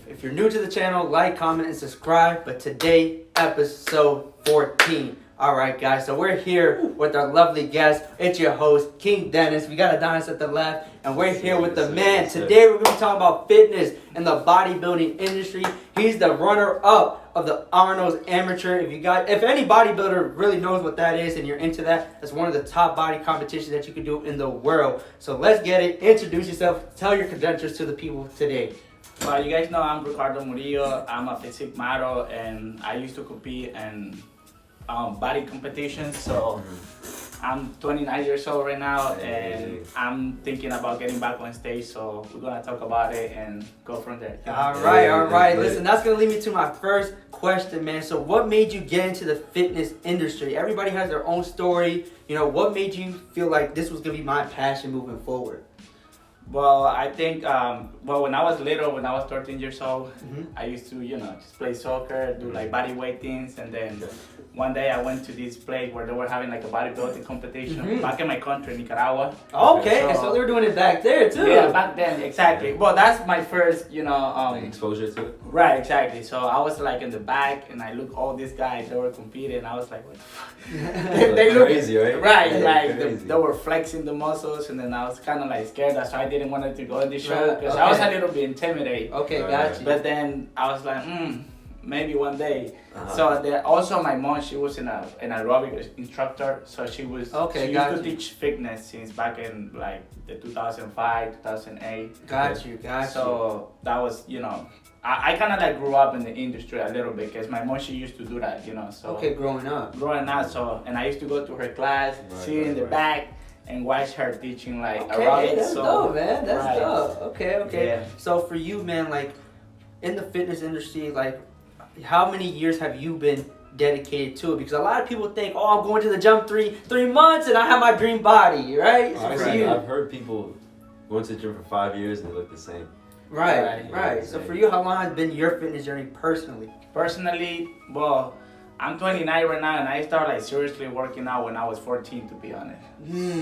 If you're new to the channel, like, comment, and subscribe. But today, episode 14. All right, guys. So we're here with our lovely guest. It's your host, King Dennis. We got Adonis at the left, and we're here with the man. Today, we're going to talk about fitness and the bodybuilding industry. He's the runner-up of the Arnold Amateur. If any bodybuilder really knows what that is and you're into that, that's one of the top body competitions that you can do in the world. So let's get it. Introduce yourself. Tell your credentials to the people today. Well, you guys know I'm Ricardo Murillo. I'm a physique model, and I used to compete in body competitions. So I'm 29 years old right now, and I'm thinking about getting back on stage. So we're gonna talk about it and go from there. All right. Listen, that's gonna lead me to my first question, man. So, what made you get into the fitness industry? Everybody has their own story. You know, what made you feel like this was gonna be my passion moving forward? Well, I think, when I was little, when I was 13 years old, I used to, just play soccer, do like body weight things, and then one day I went to this place where they were having like a bodybuilding competition back in my country, Nicaragua. Okay, so they were doing it back there too. Yeah, back then, exactly. Well, that's my first, exposure to it. Right, exactly. So I was like in the back, and I looked all these guys that were competing, and I was like, what the fuck? They look crazy, right? Right, yeah, like they were flexing the muscles, and then I was kind of like scared. That's why I didn't want to go on this show, because I was a little bit intimidated. Okay, gotcha. But then I was like, maybe one day. So also my mom, she was an aerobic instructor, so she used to teach fitness since back in like the 2005, 2008. Got you. So that was, I kind of like grew up in the industry a little bit, because my mom, she used to do that, So okay, growing up, so, and I used to go to her class, sit in the back, and watch her teaching like aerobics. That's dope, man. That's dope. Okay. Yeah. So for you, man, like in the fitness industry, like how many years have you been dedicated to it? Because a lot of people think, oh, I'm going to the gym three months and I have my dream body, right? So for you, I've heard people going to the gym for 5 years and they look the same. Right. So for you, how long has been your fitness journey personally? Personally, well, I'm 29 right now, and I started like seriously working out when I was 14, to be honest.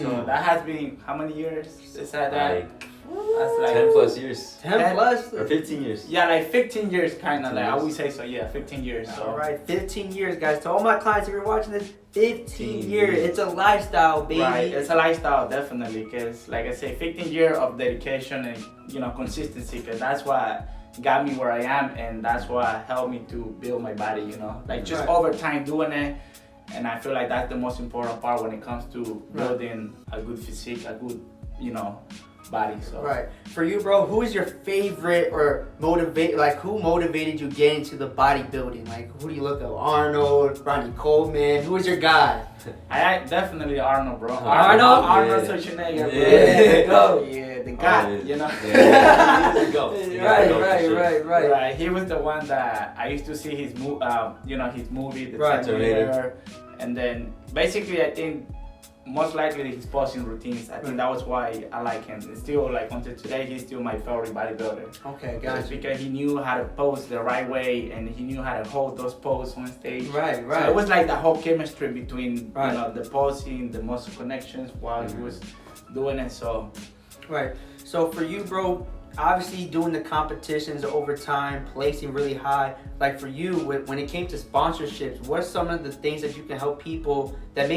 So that has been how many years? Is that that's like 10 plus years. 10 plus? Or 15 years. Yeah, like 15 years, kind of like I would say so. Yeah, 15 years. So. All right, 15 years, guys. To all my clients, if you're watching this, 15 years. It's a lifestyle, baby. Right, it's a lifestyle, definitely. Because, like I say, 15 years of dedication and consistency. Because that's what got me where I am, and that's what helped me to build my body. Like just over time doing it. And I feel like that's the most important part when it comes to building a good physique, a good, body. So. Right. For you, bro, who is your favorite or who motivated you getting into the bodybuilding? Like, who do you look at? Arnold, Ronnie Coleman? Who is your guy? I definitely Arnold, bro. Arnold Schwarzenegger, bro. Yeah, go. Yeah, the guy, Right. He was the one that I used to see his movie, The Terminator. And then basically I think most likely his posing routines. I think that was why I like him. And still, like until today, he's still my favorite bodybuilder. Okay, gotcha. Because he knew how to pose the right way, and he knew how to hold those poses on stage. Right. So it was like the whole chemistry between the posing, the muscle connections while he was doing it. So. Right. So for you, bro, obviously doing the competitions over time, placing really high. Like for you, when it came to sponsorships, what are some of the things that you can help people that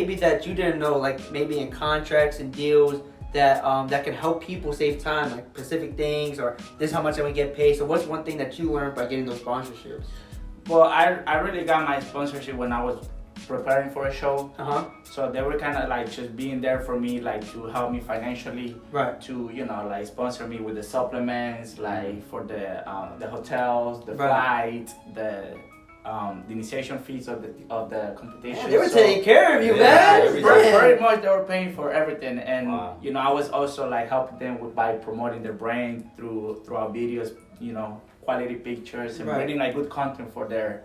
you didn't know, like maybe in contracts and deals that can help people save time, like specific things, or this is how much I'm gonna get paid. So what's one thing that you learned by getting those sponsorships? Well, I really got my sponsorship when I was preparing for a show. So they were kind of like just being there for me, like to help me financially, to like sponsor me with the supplements, like for the hotels, the flight, the initiation fees of the competition. Yeah, they were taking care of you, man. Very much they were paying for everything, and I was also like helping them by promoting their brand through our videos, quality pictures and bringing like good content for their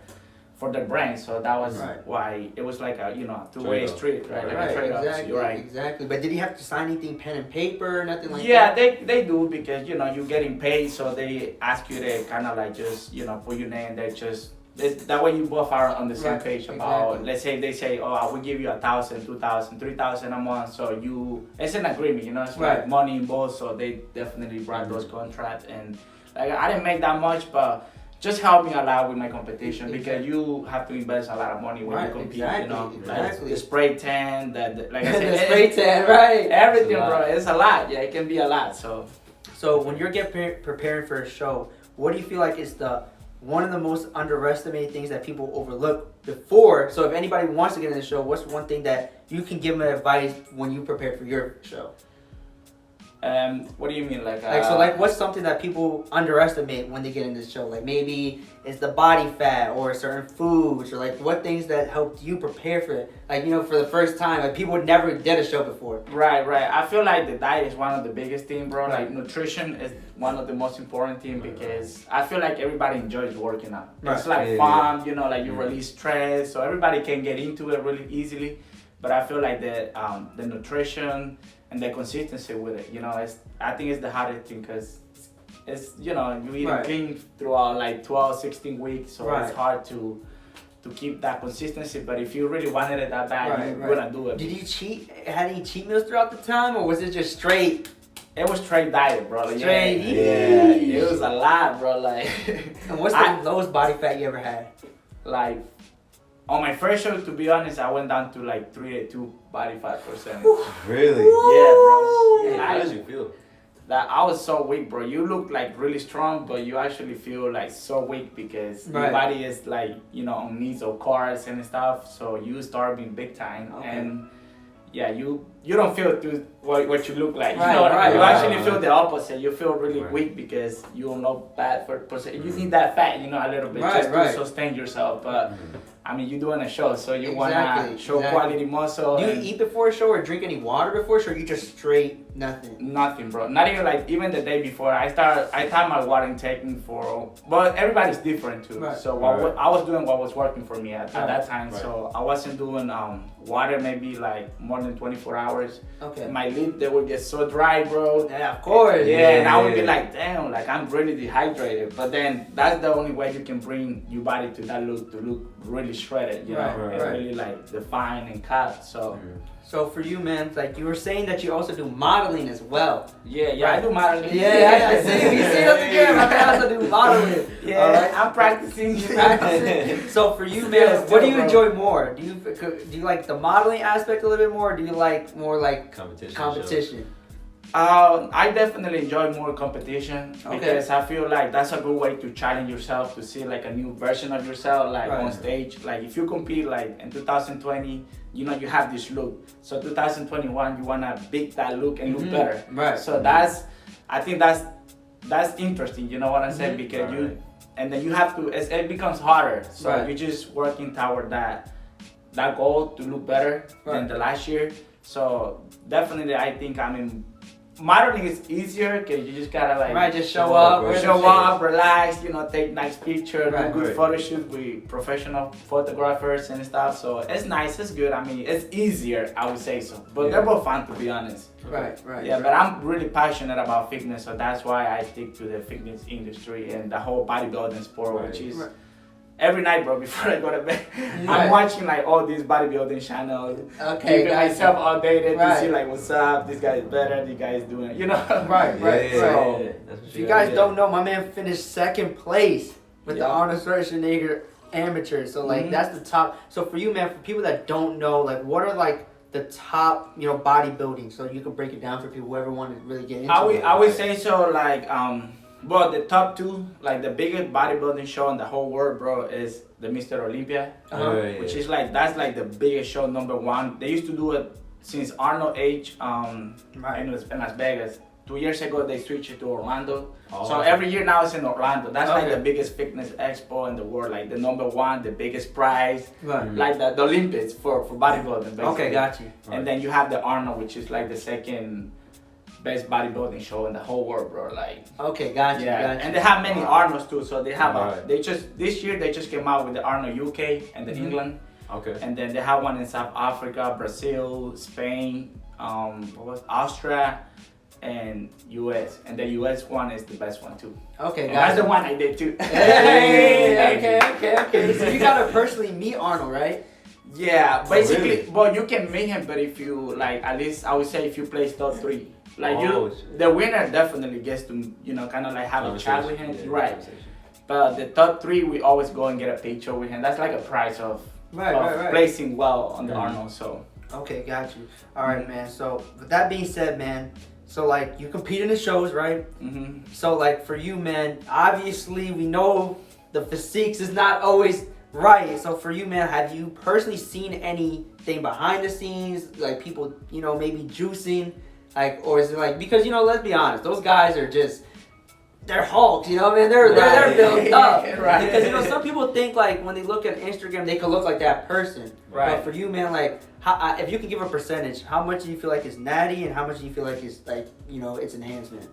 brand. So that was why it was like a two-way street, right? Like a trade-off. Exactly. You're right. Exactly. But did he have to sign anything, pen and paper, nothing like that? Yeah, they do, because you're getting paid, so they ask you to kind of like just put your name there. That way you both are on the same page about. Let's say they say, oh, I will give you 1,000, 2,000, 3,000 a month. So it's an agreement, it's like money involved. So they definitely brought those contracts, and Like I didn't make that much, but just helped me a lot with my competition because you have to invest a lot of money when you compete. You know, like the spray tan, like I said, the spray tan, right? Everything, bro. It's a lot. Yeah, it can be a lot. So when you're preparing for a show, what do you feel like is one of the most underestimated things that people overlook before? So if anybody wants to get in the show, what's one thing that you can give them advice when you prepare for your show? What do you mean, like what's something that people underestimate when they get in this show? Like maybe it's the body fat or certain foods, or like what things that helped you prepare for it? Like, you know, for the first time, like people would never did a show before. Right. I feel like the diet is one of the biggest things, bro. Like nutrition is one of the most important things because I feel like everybody enjoys working out. It's like fun, you know, like you release stress, so everybody can get into it really easily. But I feel like the nutrition and the consistency with it, you know, I think it's the hardest thing because it's, you know, you eat clean throughout like 12, 16 weeks, so it's hard to keep that consistency. But if you really wanted it that bad, you're gonna do it. Did you had any cheat meals throughout the time, or was it just straight? It was straight diet, bro. Like, straight. Yeah, it was a lot, bro. Like, and what's the lowest body fat you ever had? Like, on my first show, to be honest, I went down to like 3.2 body fat percentage. Really? Yeah, bro. Yeah, how did you feel? That I was so weak, bro. You look like really strong, but you actually feel like so weak because your body is like, you know, on needs of carbs and stuff. So you starving big time, and yeah, you don't feel what you look like. You know what I mean? You actually feel the opposite. You feel really weak because you don't know bad for percent. You need that fat, you know, a little bit just to sustain yourself. But I mean, you're doing a show, so you wanna show quality muscle. Do you eat before a show or drink any water before a show, or you just straight nothing? Nothing, bro. Not even like even the day before. I time my water intake for, but everybody's different too. So I was doing what was working for me at that time. So I wasn't doing water maybe like more than 24 hours. My lip, they would get so dry, bro. Yeah, of course. And I would be like, damn, like I'm really dehydrated. But then that's the only way you can bring your body to that look, to look really shredded, you know, and really like defined and cut. So for you, man, like you were saying that you also do modeling as well. Yeah, I do modeling. I see. We see us again. I also do modeling. I'm practicing. So for you, man, what do you enjoy more? Do you like the modeling aspect a little bit more, or do you like more like competition? I definitely enjoy more competition because I feel like that's a good way to challenge yourself, to see like a new version of yourself, like on stage. Like if you compete like in 2020, you know, you have this look. So 2021, you wanna beat that look and look better. So I think that's interesting. You know what I'm saying? Because and then you have to. It becomes harder. So you're just working toward that goal to look better than the last year. So definitely, I think modeling is easier because you just gotta like just show up, relax, you know, take nice pictures, do good photo shoots with professional photographers and stuff. So it's nice, it's good. I mean, it's easier, I would say so. But they're both fun, to be honest. But I'm really passionate about fitness, so that's why I stick to the fitness industry and the whole bodybuilding sport, which is every night, bro, before I go to bed, I'm watching like all these bodybuilding channels, keeping myself updated to see like what's up, this guy is better, this guy is doing, you know. So, if you guys don't know, my man finished second place with the Arnold Schwarzenegger amateur. So like that's the top. So for you, man, for people that don't know, like what are like the top, you know, bodybuilding? So you can break it down for people, whoever want to really get into it. I would say so, like but the top two, like the biggest bodybuilding show in the whole world, bro, is the Mr. Olympia, which is like, that's like the biggest show, number one. They used to do it since Arnold age in Las Vegas. 2 years ago, they switched it to Orlando. So every year now it's in Orlando. That's like the biggest fitness expo in the world, like the number one, the biggest prize, like the Olympics for bodybuilding, basically. Got you. And then you have the Arnold, which is like the second best bodybuilding show in the whole world, bro. Like, got you. And they have many Arnolds too. So they have this year they just came out with the Arnold UK and the England. And then they have one in South Africa, Brazil, Spain, Austria, and US. And the US one is the best one too. That's the one I did too. Okay. So you gotta personally meet Arnold, right? Yeah, basically, well, you can meet him, but if you like, at least I would say if you place top 3. Like the winner definitely gets to, you know, kind of like have a chat with him, right? But the top 3, we always go and get a picture with him. That's like a prize of placing well on the Arnold. So okay, got you. All right, man. So with that being said, man. So like you compete in the shows, right? So like for you, man, obviously we know the physiques is not always right. So for you, man, have you personally seen anything behind the scenes, like people, you know, maybe juicing, like, or is it like, because, you know, let's be honest, those guys are just, they're hulks, you know, man. They're built up, right? Because, you know, some people think like when they look at Instagram, they could look like that person, right? But for you, man, like, how, if you could give a percentage, how much do you feel like is natty, and how much do you feel like is like, you know, it's enhancement?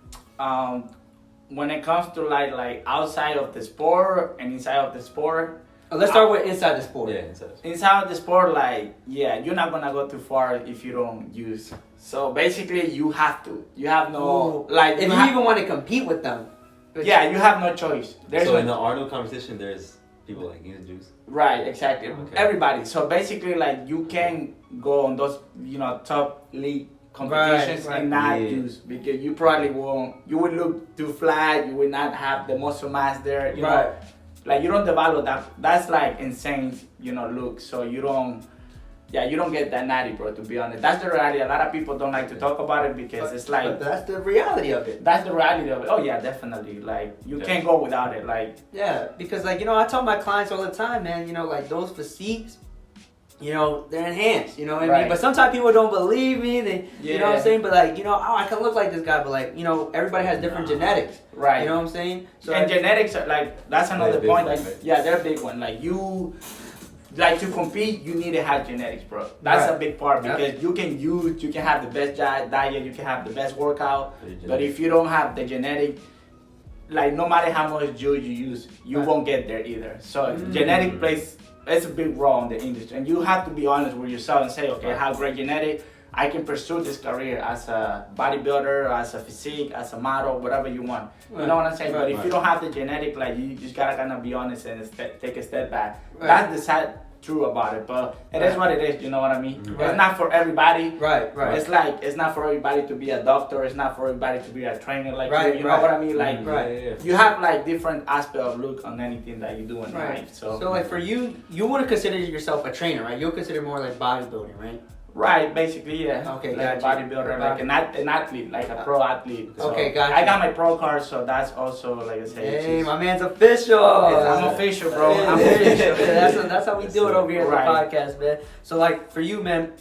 When it comes to like outside of the sport and inside of the sport. Let's start with inside the sport. Yeah, inside of the sport, like, yeah, you're not gonna go too far if you don't use. So basically, you have to. You have no like. If you even want to compete with them. Yeah, you have no choice. So in the Arnold competition, there's people like use juice. Right, exactly. Okay. Everybody. So basically, like, you can go on those, you know, top league competitions and not use, because you probably won't. You would look too flat. You would not have the muscle mass there. You know, like you don't develop that. That's like insane, you know, look. So you don't. Yeah, you don't get that natty, bro, to be honest. That's the reality. A lot of people don't like to talk about it because it's like... But that's the reality of it. That's the reality of it. Oh, yeah, definitely. Like, you can't go without it. Like... Yeah, because, like, you know, I tell my clients all the time, man, you know, like, those physiques, you know, they're enhanced, you know what I mean? But sometimes people don't believe me. They, you know what I'm saying? But, like, you know, oh, I can look like this guy, but, like, you know, everybody has different genetics. Right. You know what I'm saying? So and genetics are, like, that's another point. Like, yeah, they're a big one. Like, you... Like, to compete, you need to have genetics, bro. That's a big part, because you can have the best diet, you can have the best workout, but if you don't have the genetic, like, no matter how much juice you use, you won't get there either. So genetic plays, it's a big role in the industry, and you have to be honest with yourself and say, okay, I have great genetic, I can pursue this career as a bodybuilder, as a physique, as a model, whatever you want. You know what I'm saying? But if you don't have the genetic, like, you just gotta kind of be honest and take a step back. That's the sad truth about it, but it is what it is. You know what I mean? It's not for everybody. Right. It's like, it's not for everybody to be a doctor. It's not for everybody to be a trainer. Like, you know what I mean? Like, you have like different aspect of look on anything that you do in life. So like for you, you wouldn't consider yourself a trainer, right? You'll consider more like bodybuilding, right? Right, basically, yeah. Okay, like a bodybuilder, like an athlete, like a pro athlete. So okay, gotcha. I got my pro card, so that's also, like I say. Hey, my man's official. I'm official, bro. I'm official. That's how we do it over here at the podcast, man. So, like, for you, man,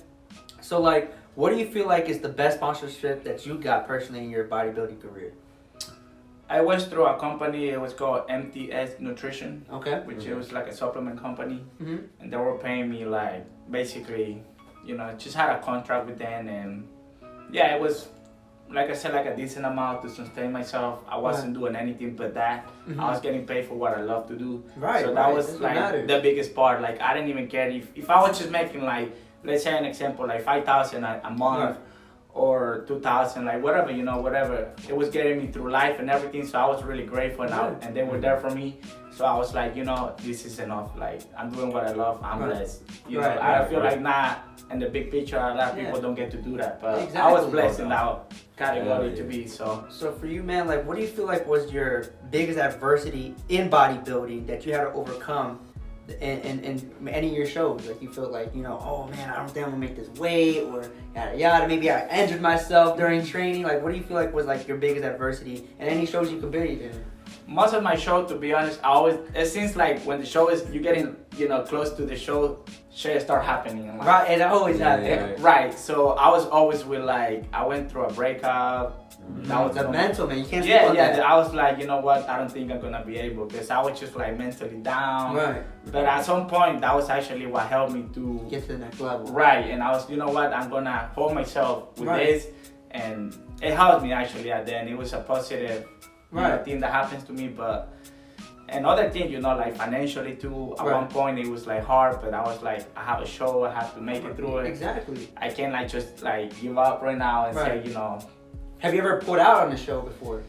so, like, what do you feel like is the best sponsorship that you got personally in your bodybuilding career? I went through a company, it was called MTS Nutrition. Okay. Which it was like a supplement company. And they were paying me, like, basically... You know, just had a contract with them, and yeah, it was, like I said, like a decent amount to sustain myself. I wasn't doing anything but that. I was getting paid for what I love to do. So that was like the biggest part. Like, I didn't even care if I was just making, like, let's say an example, like 5,000 a month or 2,000, like whatever, you know, whatever. It was getting me through life and everything. So I was really grateful, and they were there for me. So I was like, you know, this is enough. Like, I'm doing what I love. I'm blessed. You know, I feel like in the big picture, a lot of people don't get to do that. But I was blessed in that category to be. So for you, man, like, what do you feel like was your biggest adversity in bodybuilding that you had to overcome in any of your shows? Like, you feel like, you know, oh man, I don't think I'm gonna make this weight, or yada yada. Maybe I injured myself during training. Like, what do you feel like was like your biggest adversity in any shows you competed in? Most of my show, to be honest, it seems like when the show is, you're getting, you know, close to the show, shit start happening. Like, right, it always happens. Right, so I was always with, like, I went through a breakup. That was the mental, man. You can't sleep on that. I was like, you know what, I don't think I'm gonna be able, because I was just like mentally down. Right. But at some point, that was actually what helped me to get to the next level. Right, and I was, you know what, I'm gonna hold myself with this, and it helped me actually at the end. It was a positive thing that happens to me, but another thing, you know, like financially too, at one point it was like hard, but I was like, I have a show, I have to make it through it. Exactly. I can't like just like give up right now and say, you know. Have you ever put out on the show before?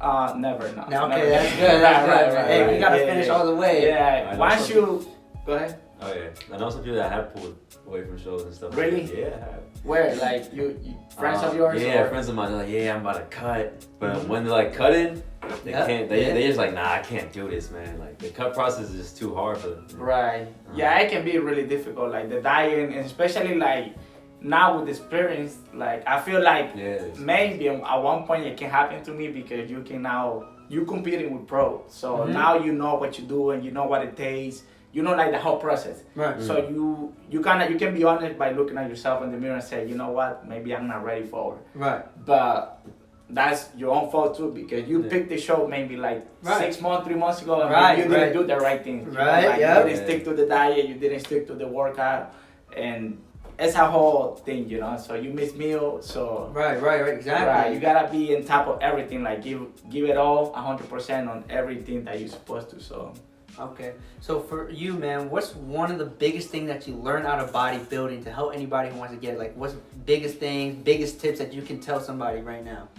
Never, no. Okay, that's good. That's good. Hey, we gotta finish all the way. Yeah, once you, go ahead. Oh yeah, I know some people that have pulled away from shows and stuff. Really? Like that. Yeah, I have. Where? Like you friends of yours? Yeah, or? friends of mine. They're like, yeah, I'm about to cut, but when they're like cutting, they can't. They just like, nah, I can't do this, man. Like the cut process is just too hard for them. Right. Yeah, it can be really difficult. Like the dieting, and especially like now with experience, like I feel like maybe at one point it can happen to me because you competing with pros. So now you know what you do and you know what it takes. You know, like the whole process. Right. So you can be honest by looking at yourself in the mirror and say, you know what, maybe I'm not ready for it. Right. But that's your own fault too because you picked the show maybe like 6 months, 3 months ago, and you didn't do the right things. Right. Like, you didn't stick to the diet. You didn't stick to the workout, and it's a whole thing, you know. So you miss meals. So right, exactly. Right. You gotta be on top of everything. Like give it all 100% on everything that you're supposed to. So. Okay, so for you, man, what's one of the biggest things that you learn out of bodybuilding to help anybody who wants to get it? Like, what's biggest things, biggest tips that you can tell somebody right now?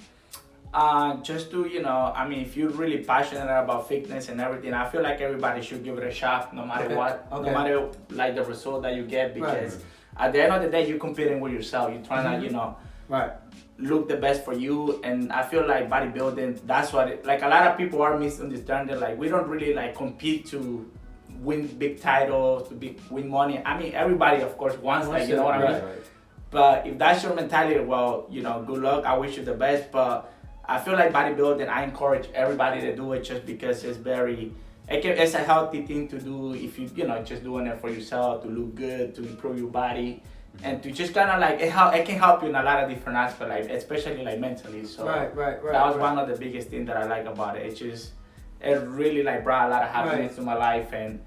Just to, I mean, if you're really passionate about fitness and everything, I feel like everybody should give it a shot, no matter what, no matter like the result that you get, because at the end of the day, you're competing with yourself. You're trying to, look the best for you. And I feel like bodybuilding, that's what like a lot of people are misunderstanding. Like we don't really like compete to win big titles, win money. I mean, everybody of course wants that, you know what I mean? But if that's your mentality, well, good luck. I wish you the best. But I feel like bodybuilding, I encourage everybody to do it just because it's a healthy thing to do if you just doing it for yourself, to look good, to improve your body. And to just kind of like it can help you in a lot of different aspects, like especially like mentally. So that was one of the biggest things that I like about it. It really like brought a lot of happiness to my life, and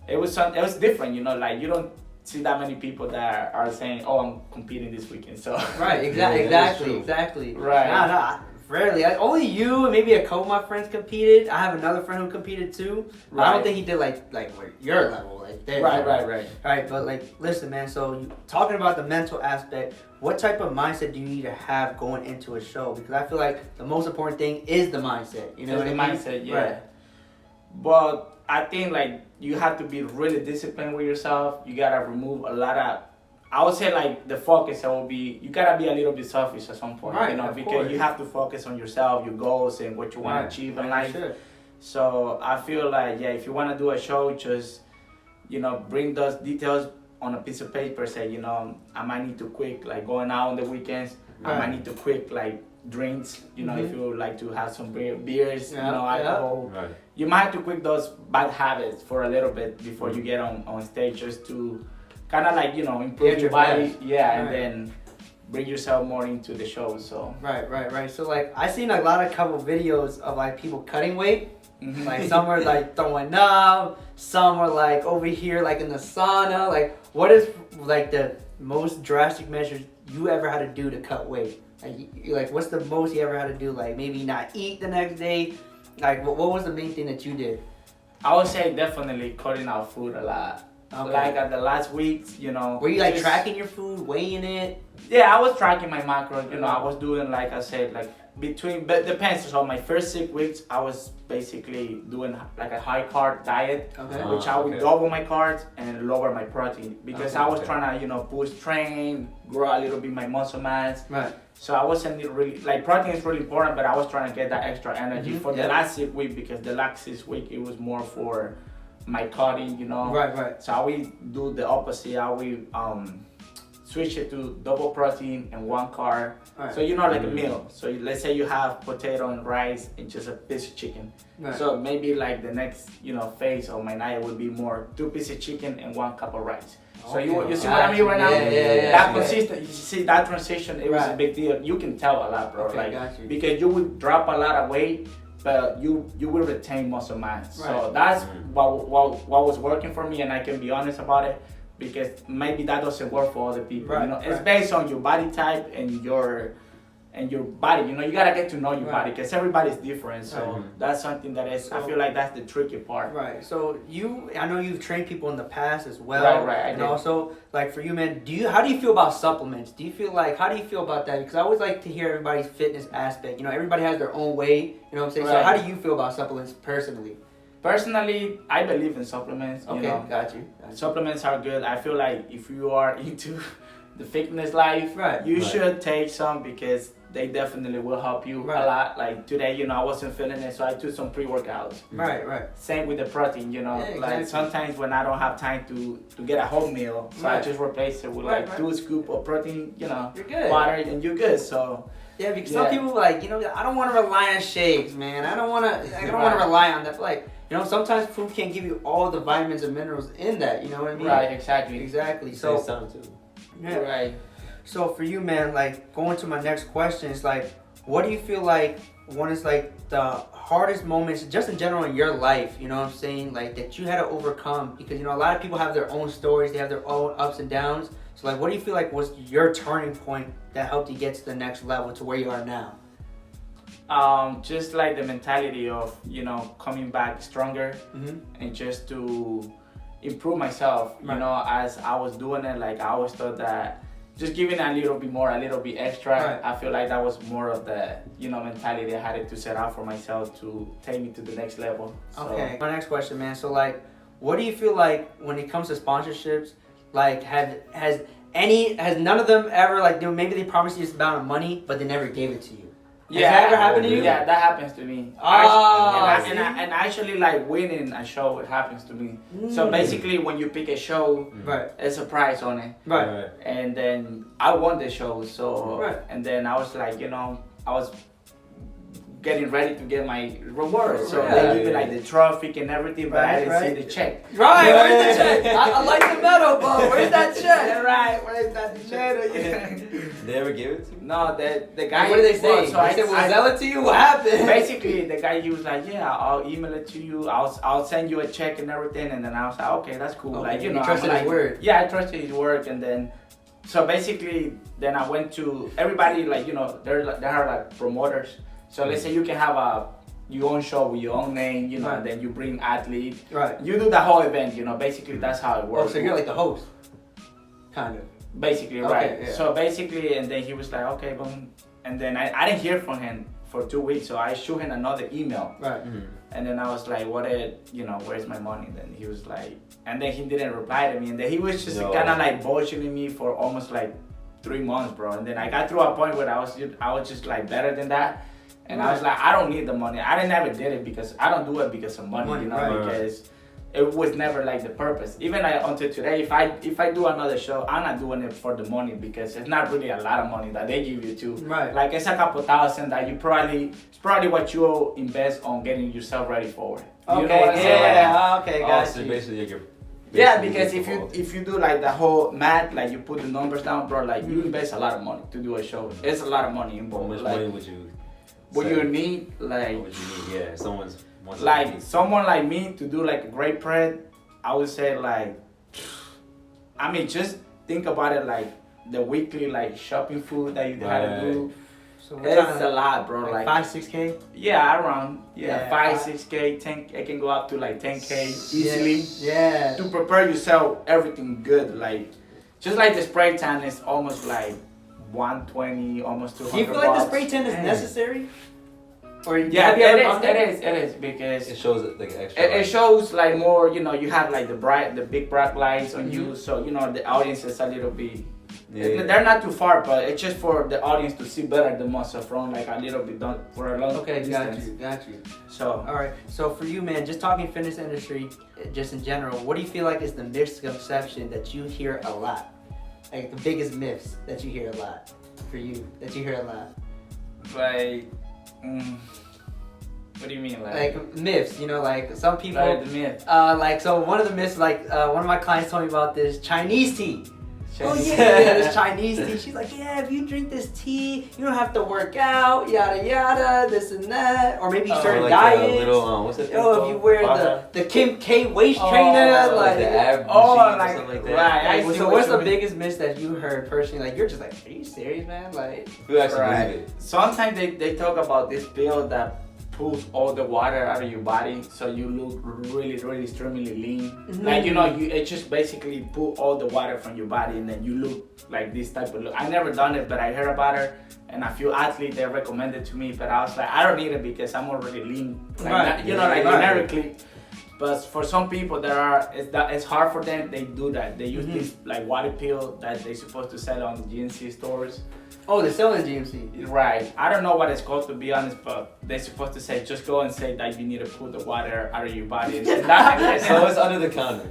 it was different. Like you don't see that many people that are saying, "Oh, I'm competing this weekend." So exactly. Right. Nah, rarely. Only you and maybe a couple of my friends competed. I have another friend who competed too. I don't think he did like your level, like there. Right. But like, listen, man. So talking about the mental aspect, what type of mindset do you need to have going into a show? Because I feel like the most important thing is the mindset. You know what I mean? Mindset, yeah. Right. But I think like you have to be really disciplined with yourself. You gotta remove a lot of. I would say like the focus will be, you gotta be a little bit selfish at some point, because you have to focus on yourself, your goals, and what you want to achieve in life. Sure. So I feel like, if you want to do a show, just, bring those details on a piece of paper. Say, I might need to quit like going out on the weekends. I might need to quit like drinks, if you like to have some beers, alcohol. Right. You might have to quit those bad habits for a little bit before you get on stage, just to kind of like, improve your body, and then bring yourself more into the show. So right. So like I seen a lot of couple videos of like people cutting weight. Like some were like throwing up, some were like over here like in the sauna. Like what is like the most drastic measures you ever had to do to cut weight? Like what's the most you ever had to do? Like maybe not eat the next day. Like what was the main thing that you did? I would say definitely cutting out food a lot. Okay. Like at the last weeks, Were you like tracking your food, weighing it? Yeah, I was tracking my macros. I was doing, like I said, like but depends. So my first 6 weeks, I was basically doing like a high carb diet, which I would double my carbs and lower my protein because I was trying to, push, train, grow a little bit my muscle mass. Right. So I wasn't really, like protein is really important, but I was trying to get that extra energy for the last 6 weeks because the last 6 weeks, it was more for my cutting, Right. So I will do the opposite. I will switch it to double protein and 1 carb. Right. So like a meal. So let's say you have potato and rice and just a piece of chicken. Right. So maybe like the next phase of my night would be more 2 pieces of chicken and 1 cup of rice. So you see what I mean right now? Yeah. That consistent. You see that transition? It was a big deal. You can tell a lot, bro. Because you will drop a lot of weight, but you will retain muscle mass. Right. So that's what was working for me, and I can be honest about it because maybe that doesn't work for other people. Right. It's based on your body type and your body. You gotta get to know your body because everybody's different. So that's something that is. I feel like that's the tricky part. Right. So I know you've trained people in the past as well. Right. And also, like for you, man, how do you feel about supplements? How do you feel about that? Because I always like to hear everybody's fitness aspect. Everybody has their own way. You know what I'm saying? Right. So how do you feel about supplements personally? Personally, I believe in supplements. Okay, You know, got you. supplements are good. I feel like if you are into the fitness life, you should take some because they definitely will help you a lot. Like today, you know, I wasn't feeling it, so I took some pre-workouts. Right. Same with the protein, you know. Like sometimes when I don't have time to get a whole meal, so I just replace it with like 2 scoops of protein, you know, you're good. Water, and you're good. So yeah, because some people like, you know, I don't want to rely on shakes, man. I don't want to rely on that. Like, you know, sometimes food can't give you all the vitamins and minerals in that. You know what I mean? Right. Exactly. So. Too. Yeah. Right. So for you, man, like going to my next question is like, what do you feel like one is like the hardest moments just in general in your life, you know what I'm saying, like that you had to overcome? Because, you know, a lot of people have their own stories, they have their own ups and downs. So like, what do you feel like was your turning point that helped you get to the next level to where you are now? Just like the mentality of, you know, coming back stronger and just to improve myself, you know, as I was doing it. Like I always thought that just giving a little bit more, a little bit extra, I feel like that was more of the, you know, mentality I had to set out for myself to take me to the next level. So. Okay, my next question, man. So like, what do you feel like when it comes to sponsorships? Like, has none of them ever, like, maybe they promised you this amount of money, but they never gave it to you? Has that ever happened to you? Yeah, that happens to me. And actually, like winning a show, it happens to me. So basically, when you pick a show, it's a prize on it. Right. And then I won the show. So and then I was like, you know, I was getting ready to get my reward. So they give me like the trophy and everything, but I didn't see the check. Right, where's the check? I like the medal, but where's that check? Where's that check? They ever give it to you? No, the guy. What did they say? Well, so I said, "We'll sell it to you." What happened? Basically, the guy, he was like, "Yeah, I'll email it to you. I'll send you a check and everything." And then I was like, "Okay, that's cool." Okay, like, you know, you trusted his word. Yeah, I trusted his word, and then. So basically, then I went to everybody, like, you know, there are like promoters. So let's say you can have your own show with your own name, you know, and then you bring athletes. Right. You do the whole event, you know, basically that's how it works. Oh, so you're like the host, kind of. Basically, right. Yeah. So basically, and then he was like, okay, boom. And then I didn't hear from him for 2 weeks, so I shoot him another email. Right. And then I was like, where's my money? Then he was like, and then he didn't reply to me. And then he was just kind of like bullshitting me for almost like 3 months, bro. And then I got through a point where I was just like better than that. And I was like, I don't need the money. I never did it because I don't do it because of money, you know, because it was never like the purpose. Even like until today, if I do another show, I'm not doing it for the money because it's not really a lot of money that they give you too. Right. Like it's a couple thousand that it's probably what you invest on getting yourself ready for it. Okay. You know what I'm saying? Yeah. Okay. Guys. So basically, you're because if you do like the whole math, like you put the numbers down, bro, like you invest a lot of money to do a show. It's a lot of money involved. How much money would you? What you need, like. What would you need? Yeah, Someone like me to do like a great prep, I would say like, I mean, just think about it like the weekly like shopping food that you gotta do. So it's a lot, bro. Like 5-6K. Yeah, around 5-6K, 10. It can go up to like 10K easily. Yeah. To prepare yourself, everything good. Like just like the spray tan is almost like 120, almost 200. Do you feel like the spray tan is necessary? Or it is because it shows like extra. It shows like more, you know, you have like the big bright lights on you, so you know the audience is a little bit. They're not too far, but it's just for the audience to see better the muscle from like a little bit done for a long distance. Got you. So all right. So for you, man, just talking fitness industry, just in general, what do you feel like is the misconception that you hear a lot? Like the biggest myths that you hear a lot for you, that you hear a lot? Like, what do you mean? Like myths, you know, like some people. Like the myth. Like so one of the myths, like one of my clients told me about this Chinese tea. Oh yeah, this Chinese tea. She's like, yeah, if you drink this tea, you don't have to work out, yada yada, this and that, or maybe certain like diets. What's that thing if you wear the Kim K waist trainer, like the ab like like that. Right. So what's the biggest myth that you heard personally? Like you're just like, are you serious, man? Like you actually believe it. Sometimes they talk about this pill that pulls all the water out of your body, so you look really, really extremely lean. Like, you know, it just basically pull all the water from your body, and then you look like this type of look. I never done it, but I heard about it, and a few athletes they recommended to me. But I was like, I don't need it because I'm already lean. Like, generically. But for some people it's hard for them. They do that. They use this like water pill that they're supposed to sell on the GNC stores. Oh, they're selling GMC. Right. I don't know what it's called, to be honest, but they're supposed to say, just go and say that you need to put the water out of your body. And So it's under the counter.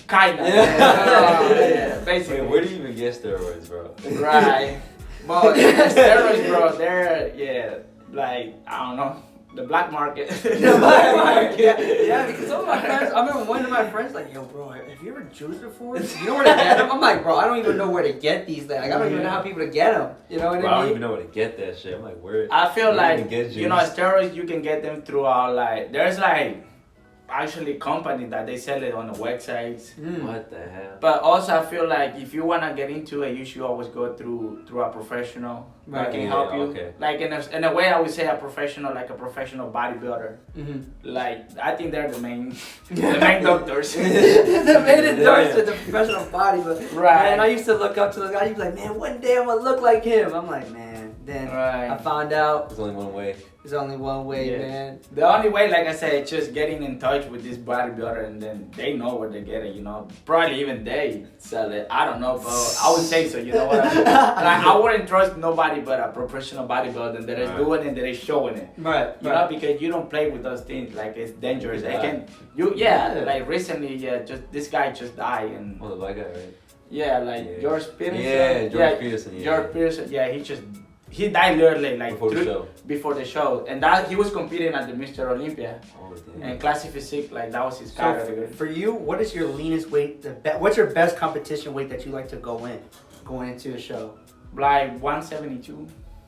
Kind of. Yeah. Basically. Wait, where do you even get steroids, bro? Right. Well, steroids, bro, they're, like, I don't know. The black market. The black market. Yeah, because some of my friends, I remember one of my friends like, yo, bro, have you ever juiced before? You know where to get them? I'm like, bro, I don't even know where to get these things. Like, I don't even know how people to get them. You know what Bro, I mean? I don't even know where to get that shit. I'm like, where? I feel like, you know, steroids, you can get them throughout, like, there's like, actually company that they sell it on the websites. What the hell? But also I feel like if you want to get into it, you should always go through a professional that can help you. Okay. Like in a way I would say a professional bodybuilder. Like I think they're the main doctors. The main endorser, the professional bodybuilder. Right. Man, I used to look up to those guys. You'd be like, man, one day I'm gonna look like him. I'm like, man. Then I found out there's only one way. There's only one way, man. The only way, like I said, just getting in touch with this bodybuilder, and then they know where they get it, you know. Probably even they sell it. I don't know, but I would say so, you know what I mean? Like, I wouldn't trust nobody but a professional bodybuilder that is doing it, that is showing it. Right. You know, because you don't play with those things. Like, it's dangerous. Like recently, just this guy just died. And the black guy, right? Yeah, like George Peterson. Yeah, George Peterson. George Peterson, he died literally like before the show, and that he was competing at the Mr. Olympia, and classic physique, like that was his category. For you, what is your leanest weight? What's your best competition weight that you like to going into a show? Like 172.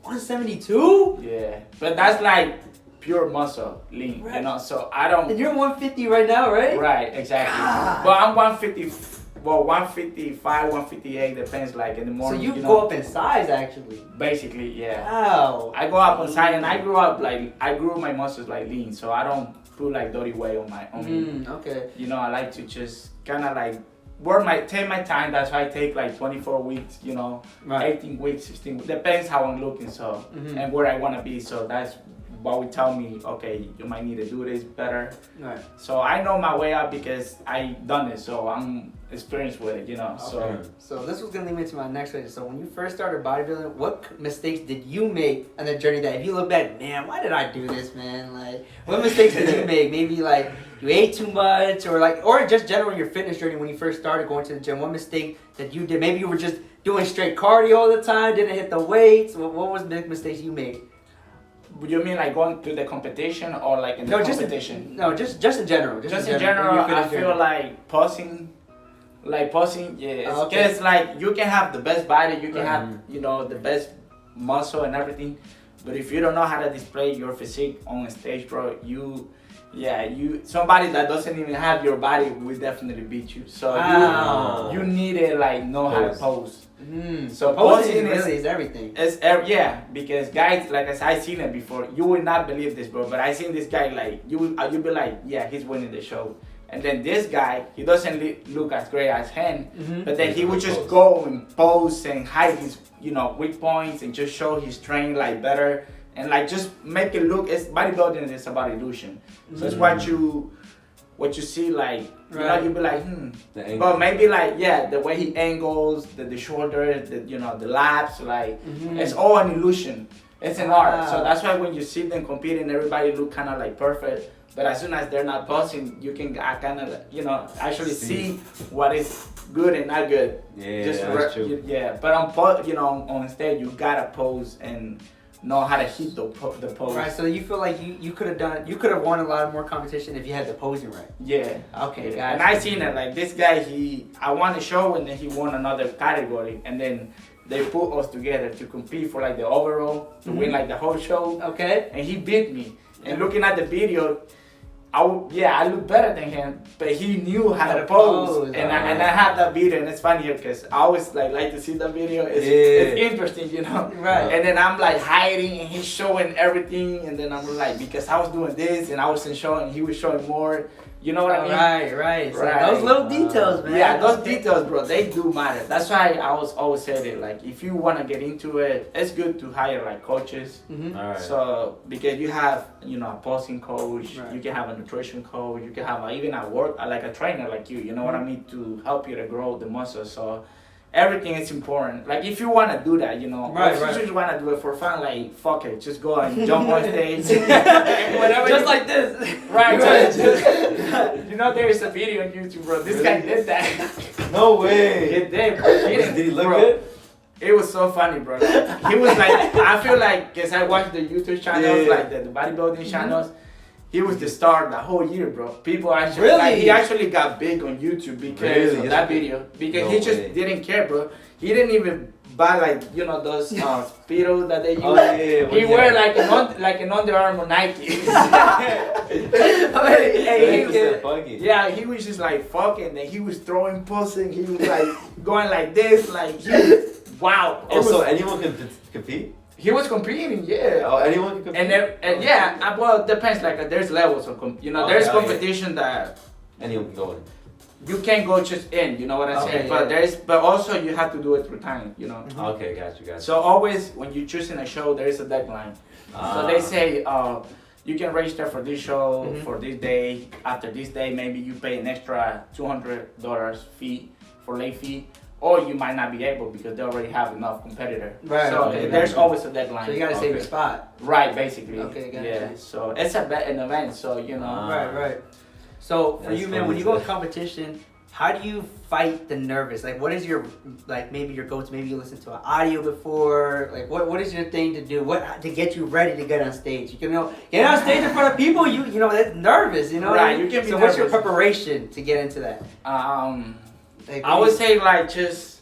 172? Yeah, but that's like pure muscle lean, you know. So I don't. And you're 150 right now, right? Right, exactly. God. But I'm 150. Well, 155, 158 depends. Like in the morning. So you go up in size, actually. Basically, yeah. Wow. I go up in size, and I grew my muscles like lean, so I don't put like dirty weight on me. Okay. You know, I like to just kind of like take my time. That's why I take like 24 weeks. You know, 18 weeks, 16 weeks. Depends how I'm looking. So and where I want to be. So that's what would tell me, okay, you might need to do this better. Right. So I know my way up because I done it. So I'm experienced with it, you know. Okay. So this was gonna lead me to my next question. So when you first started bodybuilding, what mistakes did you make on the journey that if you look back, man, why did I do this, man? Like, what mistakes did you make? Maybe like you ate too much, or just general your fitness journey when you first started going to the gym. What mistake that you did? Maybe you were just doing straight cardio all the time, didn't hit the weights. What was the mistakes you made? You mean like going to the competition or like in the competition? Just in general. Just in general, I feel like pausing, yeah. Because like you can have the best body, you can have, you know, the best muscle and everything, but if you don't know how to display your physique on stage, bro, somebody that doesn't even have your body will definitely beat you. So you need to like know how to pose. So posing really is everything. Because guys, like I said, I seen it before. You will not believe this, bro. But I seen this guy like you'll be like, yeah, he's winning the show. And then this guy, he doesn't look as great as him, but then he would just go and pose and hide his, you know, weak points and just show his strength like better and like just make it look. It's bodybuilding is about illusion. So it's what you see, like, you know, you'll be like, but maybe like, the way he angles, the shoulders, you know, the laps, like, it's all an illusion. It's an art. So that's why when you see them competing, everybody look kind of like perfect. But as soon as they're not posing, you can kind of, you know, actually see what is good and not good. Yeah, that's true. But on stage, you gotta pose and know how to hit the pose. Right, so you feel like you could have won a lot more competition if you had the posing right. Yeah. Okay, gotcha. And I seen it, like this guy, I won the show and then he won another category and then they put us together to compete for like the overall, to win like the whole show. Okay. And he beat me. And looking at the video, I look better than him, but he knew how to pose. And I had that video, and it's funny because I always like to see the video. It's interesting, you know. Right. And then I'm like hiding, and he's showing everything, and then I'm like, because I was doing this, and I wasn't showing, he was showing more. You know what I mean? Right. So those little details, man. Yeah, those details, bro, they do matter. That's why I always said it. Like, if you want to get into it, it's good to hire like coaches. All right. So because you have, you know, a posing coach, you can have a nutrition coach, you can have even like a trainer like you know what I mean, to help you to grow the muscles. So everything is important. Like, if you want to do that, you know, if you just want to do it for fun, like, fuck it, just go and jump on stage. Whatever. Just like this. Right. You know, there is a video on YouTube, bro. This guy did that. No way. He did, bro. Did he look good? It was so funny, bro. Like, he was like, I feel like, because I watched the YouTube channels, like the bodybuilding channels, he was the star the whole year, bro. People actually, like, he actually got big on YouTube because of that video. Because he just didn't care, bro. He didn't even buy, like, you know, those Speedos that they use. Oh, yeah. He wear like an Under Armour Nike. Yeah, he was just like fucking, and he was throwing pulsing. He was like going like this, like wow. So anyone can compete? He was competing, yeah. Oh, anyone can compete. And yeah, well, it depends. Like, there's levels of there's competition that anyone can go in. You can't go just in, you know what I'm saying? But also you have to do it through time, you know. Okay, got you. So always when you're choosing a show, there is a deadline. So they say you can register for this show for this day. After this day, maybe you pay an extra $200 fee for late fee, or you might not be able because they already have enough competitor. Right. So there's always a deadline. So you gotta save your spot. Right, basically. Okay, gotcha. Yeah. So it's an event. So you know. Right. So for you, man, when you go to competition, how do you fight the nervous? Like, what is your, like, maybe your go-to? Maybe you listen to an audio before. Like, what is your thing to do? What to get you ready to get on stage? You can get on stage in front of people. You know that's nervous. You know. Right. You can be. So what's your preparation to get into that? Like, I would say like just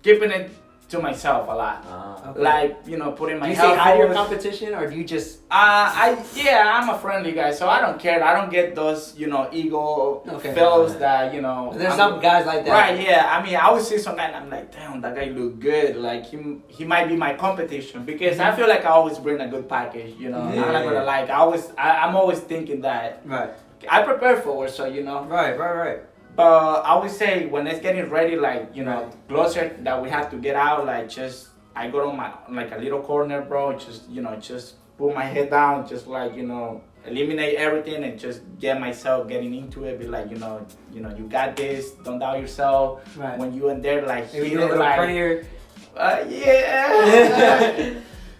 keeping it to myself a lot. Okay. Like, you know, putting my. Do you say hi to your competition, or do you just? I'm a friendly guy, so I don't care. I don't get those, you know, ego fellows that, you know. There's some guys like that. Right? Yeah. I mean, I would see some guy and I'm like, damn, that guy look good. Like he might be my competition because I feel like I always bring a good package. You know, I'm not gonna like. I'm always thinking that. Right. I prepare for it, so you know. Right. But I would say when it's getting ready, like, you know, closer that we have to get out, like, just, I go to my, like, a little corner, bro, just, you know, just put my head down, just, like, you know, eliminate everything and just get myself getting into it, be like, you know, you got this, don't doubt yourself. Right. When you in there, like, maybe do a little prayer.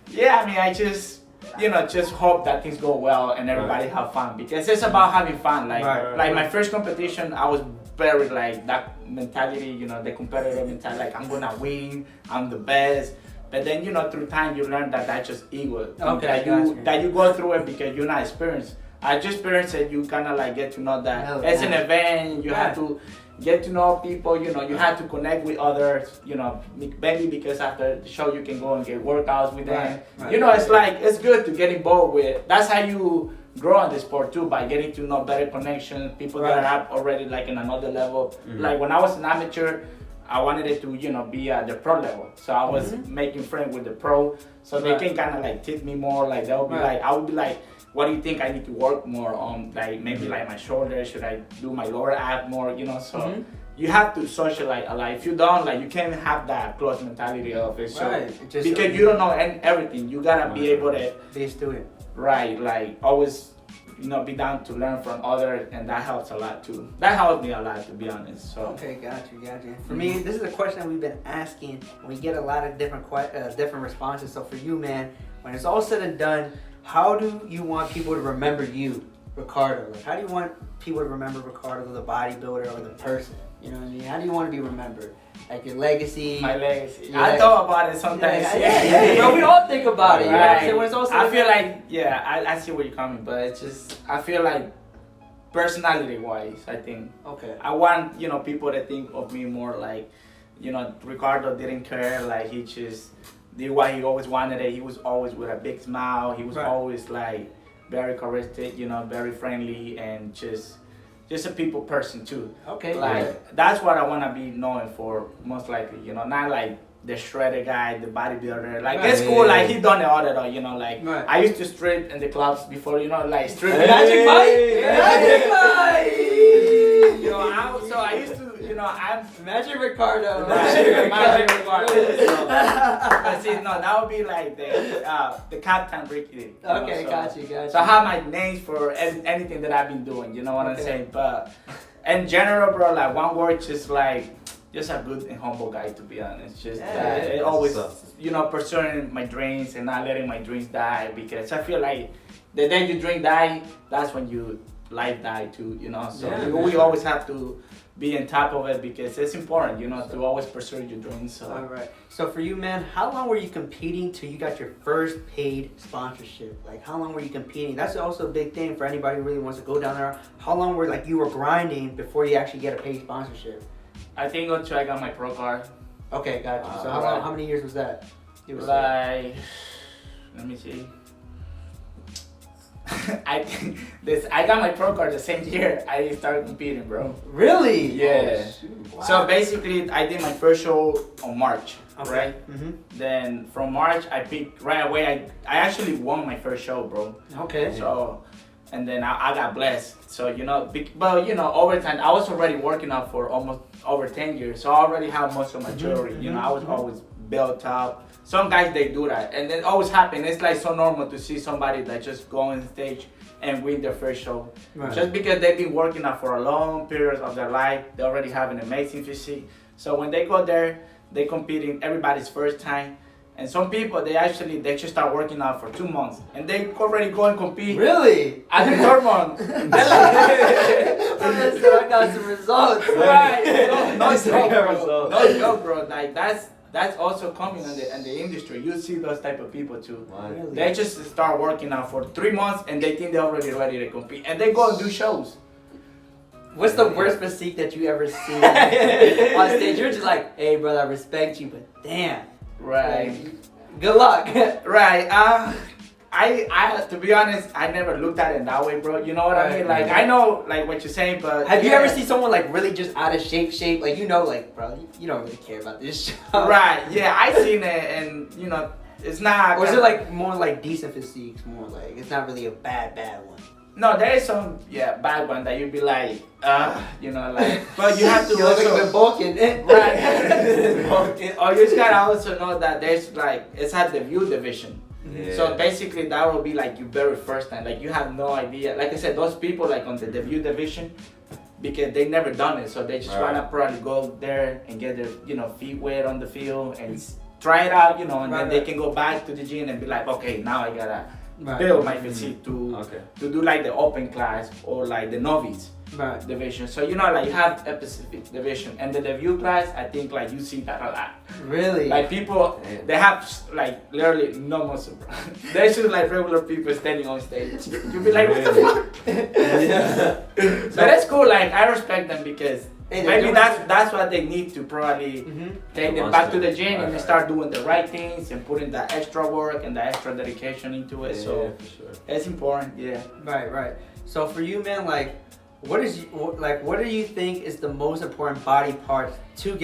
Yeah, I mean, I just, you know, just hope that things go well and everybody have fun, because it's about having fun. Like, my first competition, I was very like that mentality, you know, the competitive mentality, like I'm gonna win, I'm the best. But then, you know, through time you learn that that's just ego. Okay, that you go through it because you're not experienced. I just experienced it. You kind of like get to know that it's an event. You have to get to know people. You know, you have to connect with others. You know, maybe because after the show you can go and get workouts with them. You know, it's like it's good to get involved with. That's how you grow in the sport too, by getting to know better connections, people that are already like in another level. Like when I was an amateur, I wanted it to, you know, be at the pro level. So I was making friends with the pro, so they can kind of like teach me more. Like they'll be like, I would be like, what do you think I need to work more on? Like maybe like my shoulders, should I do my lower ab more? You know, so you have to socialize a lot. If you don't, like, you can't have that close mentality of it. So because you don't know everything, you gotta be able to be a student. Right, like always, you know, be down to learn from others, and that helps a lot too. That helped me a lot, to be honest. So okay, got you. For me, this is a question that we've been asking, and we get a lot of different responses. So for you, man, when it's all said and done, how do you want people to remember you, Ricardo? Like, how do you want people to remember Ricardo, the bodybuilder, or the person? You know what I mean? How do you want to be remembered? Like your legacy. My legacy. I thought about it sometimes. Yeah. Bro, we all think about it. You know what I'm saying? When it's all said I feel like, I see where you're coming, but it's just, I feel like personality-wise, I think. Okay. I want, you know, people to think of me more like, you know, Ricardo didn't care. Like, he just did what he always wanted. He was always with a big smile. He was always like very charismatic, you know, very friendly, and just a people person too. Okay. Like that's what I want to be known for, most likely. You know, not like the shredder guy, the bodybuilder. Like it's cool. Like he done it all that, you know. Like I used to strip in the clubs before. You know, like strip. Magic Mike. Magic Ricardo. Magic Ricardo. But see, no, that would be like the Captain Ricky. Okay, so, got you. So I have my names for anything that I've been doing. You know what I'm saying? But in general, bro, like one word, just like just a good and humble guy, to be honest. Just it always, pursuing my dreams and not letting my dreams die, because I feel like the day your dream die, that's when your life die too. So we always have to be on top of it, because it's important, to always pursue your dreams. So. All right. So for you, man, how long were you competing till you got your first paid sponsorship? Like, how long were you competing? That's also a big thing for anybody who really wants to go down there. How long were you were grinding before you actually get a paid sponsorship? I think until I got my pro card. Okay, got you. So how many years was that? It was let me see. I got my pro card the same year I started competing, bro. Really? Yeah. Wow. So basically, I did my first show on March, right? Mm-hmm. Then from March, I picked right away. I actually won my first show, bro. Okay. So, and then I got blessed. So but over time, I was already working out for almost over 10 years. So I already have most of my maturity. I was always built up. Some guys, they do that, and it always happens. It's like so normal to see somebody that just go on stage and win their first show. Right. Just because they've been working out for a long period of their life, they already have an amazing physique. So when they go there, they competing everybody's first time. And some people, they just start working out for 2 months, and they already go and compete. Really? At the third month. I got some results. Right. No joke, bro. Like that's also common in the industry. You see those type of people too. Really? They just start working out for 3 months, and they think they're already ready to compete, and they go and do shows. What's the worst physique that you ever seen on stage? You're just like, hey, brother, I respect you, but damn. Right. Like, good luck. Right. I to be honest, I never looked at it that way, bro. You know what I mean? Like, I know like what you're saying, but have you ever seen someone like really just out of shape? Like, like, bro, you don't really care about this show. Right. Yeah, I seen it, and it's not. Or is it like more like decent physiques? More like it's not really a bad one. No, there is some bad one that you'd be like, like, but you have to you also look like bulking, right? Or you just gotta also know that there's like it's at the view division. Yeah. So basically, that will be like your very first time. Like you have no idea. Like I said, those people like on the debut division, because they never done it, so they just wanna probably go there and get their feet wet on the field and try it out, and then they can go back to the gym and be like, okay, now I gotta build my physique to do like the open class or like the novice division. So you have a specific division, and the debut class, I think like you see that a lot. Really? Like people, they have like literally no muscle. They're just like regular people standing on stage. You'll be like, what the fuck? So that's cool. Like I respect them, because maybe that's what they need to probably take them back to the gym and start doing the right things and putting the extra work and the extra dedication into it. So for sure. It's important. Yeah. Right. So for you, man, like, what do you think is the most important body part to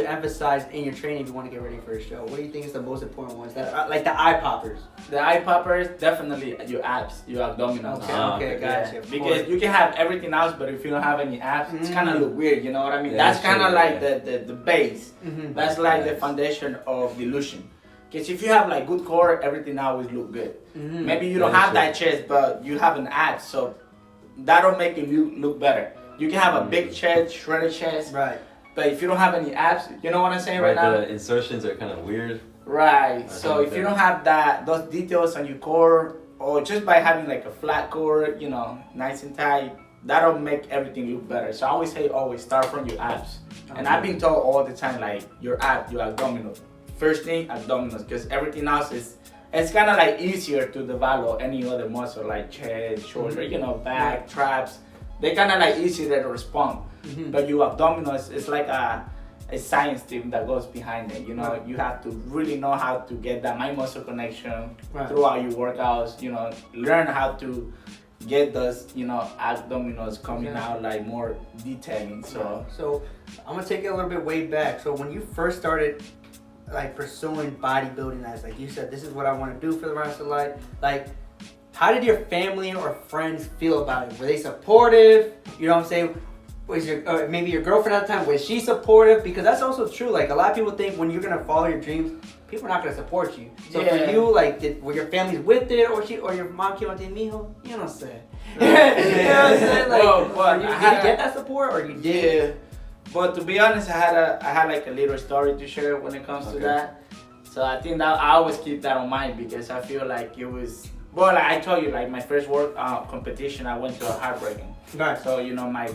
emphasize in your training if you want to get ready for a show? What do you think is the most important ones that are, like the eye poppers? The eye poppers, definitely your abs, your abdominals. Okay, gotcha. Because you can have everything else, but if you don't have any abs, it's kind of look weird. You know what I mean? That's kind of like the base. That's like the foundation of the illusion. Because if you have like good core, everything always look good. Maybe you don't have that chest, but you have an abs, so that'll make it look better. You can have a big chest, shredded chest, right? But if you don't have any abs, you know what I'm saying right now? The insertions are kind of weird. Right. So if you don't have those details on your core, or just by having like a flat core, nice and tight, that'll make everything look better. So I always say, start from your abs. And I've been told all the time, like your abdominals. First thing, abdominals, because everything else it's kind of like easier to develop any other muscle like chest, shoulder, back, traps. They kind of like easier to respond. But your abdominals, it's like a science team that goes behind it. You have to really know how to get that mind muscle connection throughout your workouts. Learn how to get those, abdominals coming out like more detailing. So I'm gonna take it a little bit way back. So when you first started like pursuing bodybuilding, as like you said, this is what I want to do for the rest of life. Like, how did your family or friends feel about it? Were they supportive? You know what I'm saying? Was your maybe your girlfriend at the time, was she supportive? Because that's also true. Like a lot of people think when you're gonna follow your dreams, people are not gonna support you. So for you, like, were your families with it, or your mom came on to mijo? You know what I'm saying? You know what I'm saying? Like, did you get that support, or you did? Yeah. But to be honest, I had like a little story to share when it comes to that. So I think that I always keep that on mind because I feel like it was. Well, like I told you, like my first work competition, I went to a heartbreaking. Nice. So my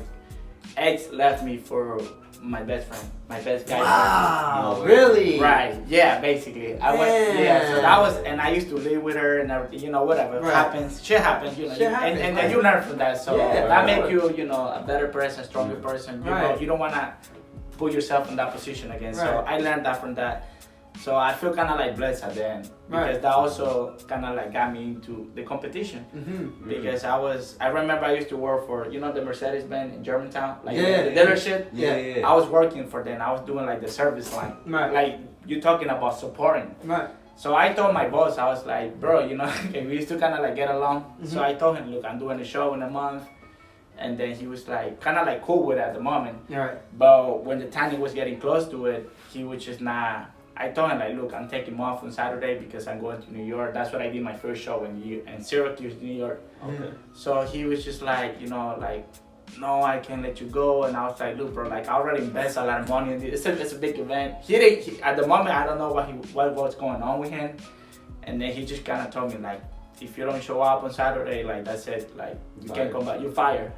ex left me for my best friend, my best guy. Wow, really? Right. Yeah, basically. I went. Yeah. So that was, and I used to live with her and everything. Whatever happens, shit happens. And then you learn from that. So that makes you, a better person, stronger person. You don't wanna put yourself in that position again. So I learned that from that. So I feel kind of like blessed at the end because that also kind of like got me into the competition. Because I remember I used to work for, the Mercedes-Benz in Germantown, like the dealership. I was working for them. I was doing like the service line. Like you're talking about supporting. So I told my boss, I was like, bro, we used to kind of like get along. So I told him, look, I'm doing a show in a month. And then he was like, kind of like cool with it at the moment. But when the time was getting close to it, he was just not. I told him, like, look, I'm taking off on Saturday because I'm going to New York. That's what I did my first show in Syracuse, New York. So he was just like, no, I can't let you go. And I was like, look, bro, like, I already invested a lot of money in this. It's a big event. At the moment, I don't know what was going on with him. And then he just kind of told me, like, if you don't show up on Saturday, like, that's it. Like, you can't come back. You're fired.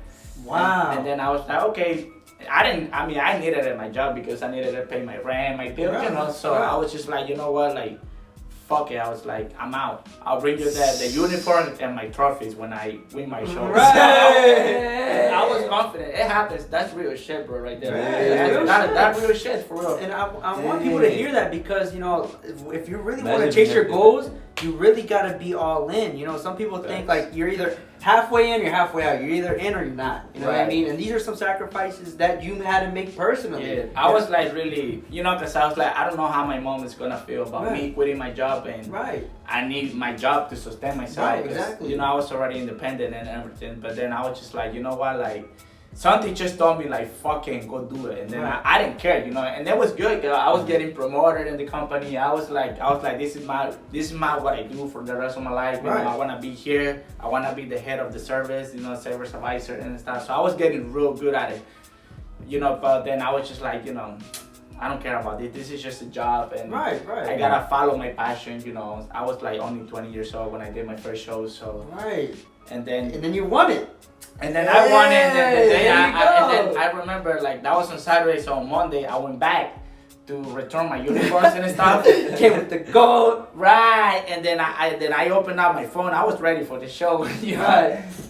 Wow. And then I was like, okay. I needed it at my job because I needed to pay my rent, my bills, So I was just like, you know what, like, fuck it. I was like, I'm out. I'll bring you the uniform and my trophies when I win my show. I was confident. It happens. That's real shit, bro, right there. That's real shit, for real. And I want people to hear that because, if you really want to chase your goals, you really got to be all in. Some people think like you're either halfway in, you're halfway out. You're either in or you're not. You know what I mean? And these are some sacrifices that you had to make personally. Yeah, I was like really, because I was like, I don't know how my mom is going to feel about me quitting my job. And I need my job to sustain myself. Right, exactly. I was already independent and everything. But then I was just like, you know what, like, something just told me like, fucking go do it. And then I didn't care, and that was good. I was getting promoted in the company. I was like, this is my what I do for the rest of my life. I want to be here. I want to be the head of the service, service advisor and stuff. So I was getting real good at it, but then I was just like, I don't care about it. This is just a job, and I gotta follow my passion. I was like only 20 years old when I did my first show, so and then you won it. And then I won it, and then I remember, like, that was on Saturday, so on Monday I went back to return my uniforms and stuff. Came with the gold. Right, and then I opened up my phone. I was ready for the show,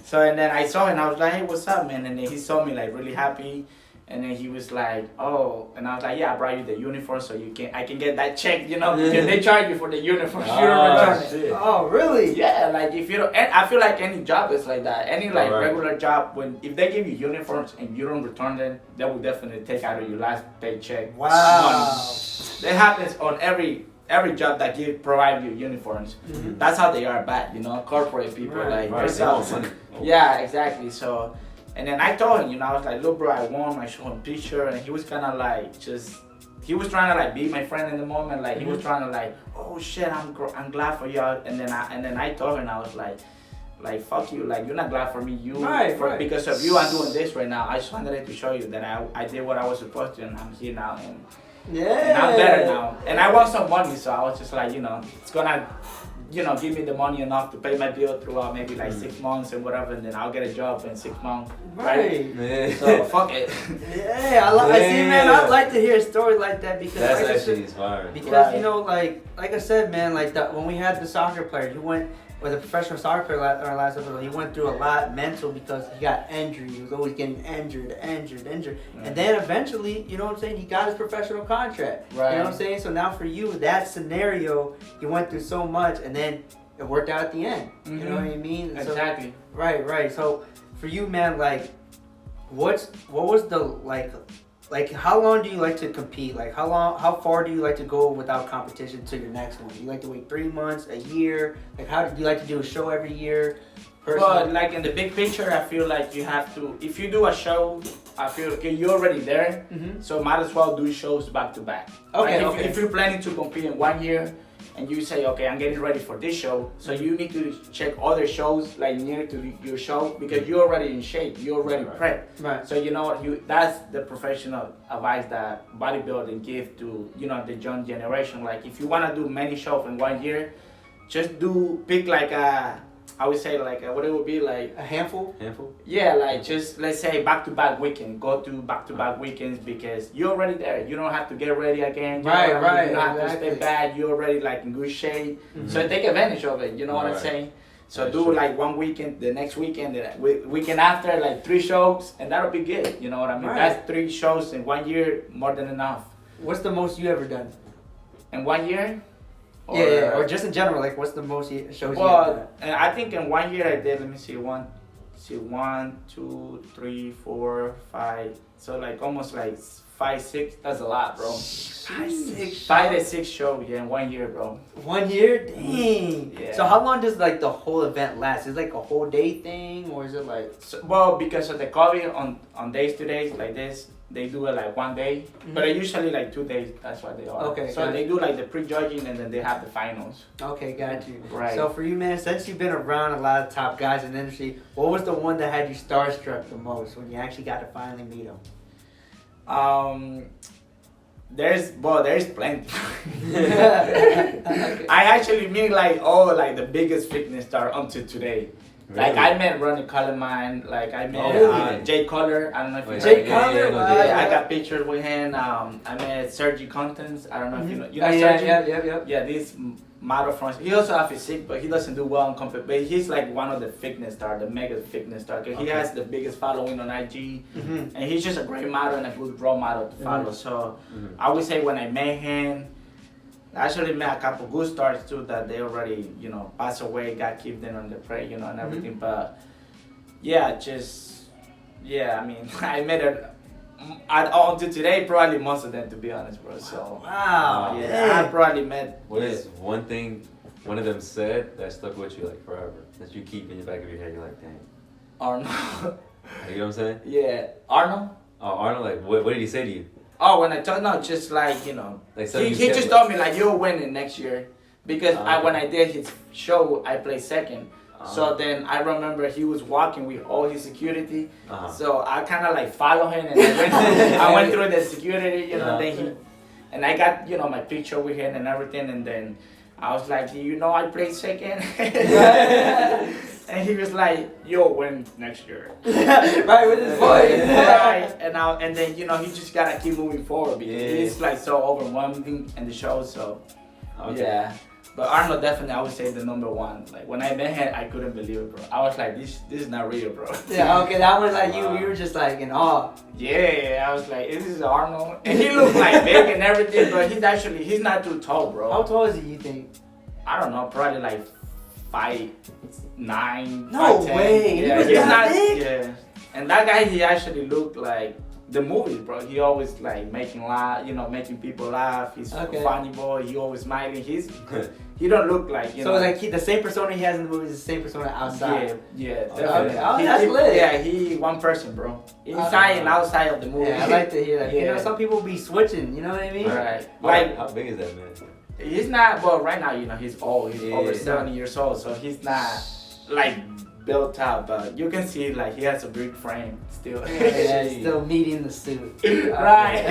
So, and then I saw him, and I was like, hey, what's up, man? And then he saw me, like, really happy. And then he was like, oh, and I was like, yeah, I brought you the uniform so I can get that check, because they charge you for the uniform. You don't return it. Oh, really? Yeah, like if you don't, and I feel like any job is like that. Any like regular job, if they give you uniforms and you don't return them, they will definitely take out of your last paycheck. Wow. Money. That happens on every job that provide you uniforms. That's how they are bad, corporate people Yeah, exactly. So. And then I told him, I was like, look, bro, I won. I showed him a picture, and he was kind of like, he was trying to like be my friend in the moment. Like he was trying to like, oh shit, I'm glad for you. And then I told him, I was like fuck you, like you're not glad for me. Because of you, I'm doing this right now. I just wanted to show you that I did what I was supposed to, and I'm here now, and I'm better now. And I want some money, so I was just like, it's gonna. Give me the money enough to pay my bill throughout maybe like 6 months and whatever, and then I'll get a job in 6 months. Right. So fuck it. Yeah, I see, man. I'd like to hear a story like that because that's actually inspiring. Because like I said, man, like when we had the soccer player, he went. With a professional soccer player our last episode, he went through a lot mental because he got injured. He was always getting injured. And then eventually, you know what I'm saying, he got his professional contract. Right. You know what I'm saying? So now for you, that scenario, you went through so much and then it worked out at the end. You know what I mean? Exactly. So, right. So for you, man, like, what was the, like, how long do you like to compete? Like, how far do you like to go without competition to your next one? Do you like to wait 3 months, a year? Like, how do you like to do a show every year? Well, like in the big picture, I feel like you have to, if you do a show I feel okay, you're already there, so might as well do shows back to back. Okay, like if you're planning to compete in 1 year, and you say, okay, I'm getting ready for this show, so you need to check other shows like near to your show because you're already in shape, you're already prepped. Right. So you know what, that's the professional advice that bodybuilding give to the young generation. Like if you want to do many shows in 1 year, just pick like I would say like what it would be like a handful. Yeah, like just let's say back-to-back weekend. Go to back-to-back weekends because you're already there. You don't have to get ready again. Right. You don't have to stay back. You're already like in good shape. So take advantage of it. You know what I'm saying? So That's do true. like 1 weekend, the next weekend, the weekend after, like 3 shows, and that'll be good. You know what I mean? Right. That's 3 shows in 1 year, more than enough. What's the most you ever done? In 1 year? Or just in general, like what's the most shows you ever Well, done? and I think in 1 year I did. Let me see, 1, 2, 3, 4, 5. So like almost like 5, 6. That's a lot, bro. 5 to 6 shows, yeah, in 1 year, bro. 1 year, dang. Yeah. So how long does like the whole event last? Is it like a whole day thing, or is it like? Well, because of the COVID, on days to days like this, they do it like 1 day, but usually like 2 days. That's what they are. Okay. So they do like the pre-judging and then they have the finals. Okay, got you. Right. So for you, man, since you've been around a lot of top guys in the industry, what was the one that had you starstruck the most when you actually got to finally meet him? There's plenty. Okay. I actually meet like the biggest fitness star until today. Really? Like I met Ronnie Coleman, like I met really? Jay Cutler. I don't know if you Jay know him. Cutler, Yeah, I got pictures with him. I met Sergi Contents. I don't know if you know. You know yeah, Sergi? yeah. Yeah, this model from. He also has physique, but he doesn't do well in competition. But he's like one of the fitness star, the mega fitness star. Cause he has the biggest following on IG, and he's just a great model and a good role model to follow. So I would say when I met him, I actually met a couple good stars too that they already passed away, got killed in on the prey, and everything. But yeah, I mean, I met her. Until today, probably most of them, to be honest, bro. So wow, yeah, I probably met. What is one thing one of them said that stuck with you like forever that you keep in the back of your head? You're like, dang. Arnold. You know what I'm saying? Yeah, Arnold. Oh, Arnold, like, what did he say to you? Oh, when I told no, just like Like he just told me like you'll win it next year because when I did his show, I played second. So then I remember he was walking with all his security. So I kind of like followed him and I went through the security, then I got my picture with him and everything, and then I was like, do you know I played second? And he was like, you'll win next year. Right, with his voice. Right, and then he just gotta keep moving forward because he's like so overwhelming in the show. So yeah. But Arnold definitely, I would say the number one. Like when I met him, I couldn't believe it, bro. I was like, this is not real, bro. Yeah, okay, that was like you were just like in awe. Yeah, I was like, this is Arnold, and he looked like big and everything, but he's not too tall, bro. How tall is he, you think? I don't know, probably like 5'9". No 5'10". way. Yeah, He was he's that not. big? Yeah, and that guy, he actually looked like the movies, bro. He always like making people laugh. He's a funny boy. He always smiling. He don't look like So like the same persona he has in the movie is the same persona outside. Yeah, Okay. definitely. Oh, that's lit. Yeah, he one person, bro. Inside and outside of the movie. Yeah, I like to hear that. Yeah. Some people be switching. You know what I mean? Right. Like, how big is that man? He's not. Well, right now, he's old. He's over 70 years old, so he's not like built up. But you can see like he has a big frame still. Yeah, still meeting the suit. Right.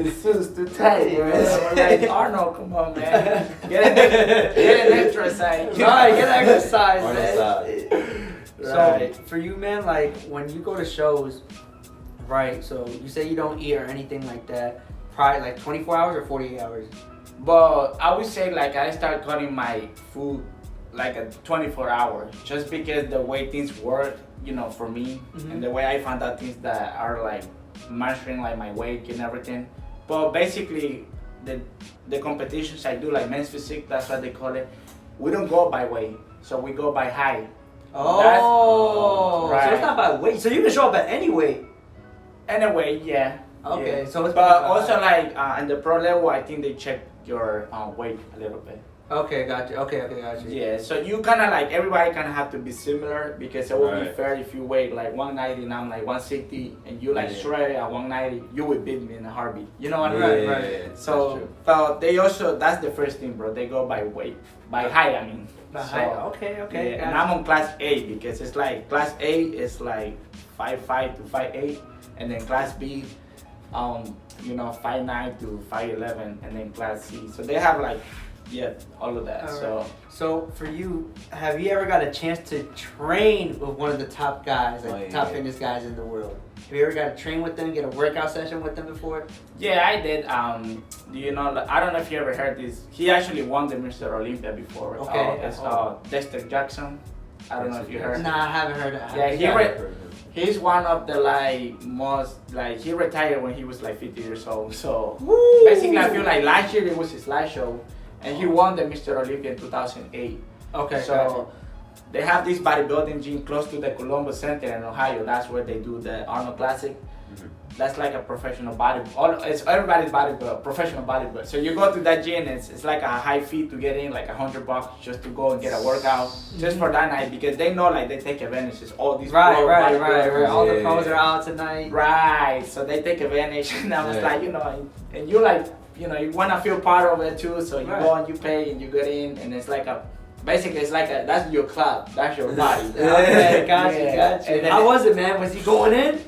The suit's too tight, bro. We're like, Arnold, come on, man. Get an extra size. Right, get exercise, On man. the side. Right. So for you, man, like when you go to shows, right? So you say you don't eat or anything like that. Probably like 24 hours or 48 hours. But I would say like I start cutting my food like at 24 hours just because the way things work, for me, and the way I found out things that are like measuring like my weight and everything. But basically the competitions I do, like men's physique, that's what they call it, we don't go by weight, so we go by height. Oh, right. So it's not by weight. So you can show up at any weight. Anyway, yeah. Okay, yeah. so it's but also like in the pro level, I think they check your weight a little bit. Okay, got you. Okay, got you. Yeah, so you kind of like everybody kind of have to be similar because it would be fair if you weigh like 190 and I'm like 160 and you like shred at 190, you would beat me in a heartbeat. You know what I mean? Right. So they also that's the first thing, bro. They go by weight, by height. I mean. By height. Okay. Yeah, and I'm on class A because it's like class A is like 5'5" to 5'8", and then class B, 5'9" to 5'11", and then class C. So they have like. Yeah, all of that. So for you, have you ever got a chance to train with one of the top guys, like top fitness guys in the world? Have you ever got to train with them, get a workout session with them before? Yeah, I did. Do you know? I don't know if you ever heard this. He actually won the Mr. Olympia before. Okay. It's Dexter Jackson. I don't know if you heard. Nah, I haven't heard of it. Yeah, he's one of the most he retired when he was like 50 years old. So basically, I feel like last year it was his last show. And he won the Mr. Olympia in 2008. Okay. So they have this bodybuilding gym close to the Columbus Center in Ohio. That's where they do the Arnold Classic. Mm-hmm. That's like a professional it's everybody's professional bodybuilder. So you go to that gym, it's like a high fee to get in, like $100 just to go and get a workout just for that night because they know like they take advantage. It's all these right. All the pros are out tonight. Right. So they take advantage, and I was like, and you like. You want to feel part of it too, so you go and you pay and you get in, and it's like that's your club, that's your body. Okay, got you. How was it, man? Was he going in?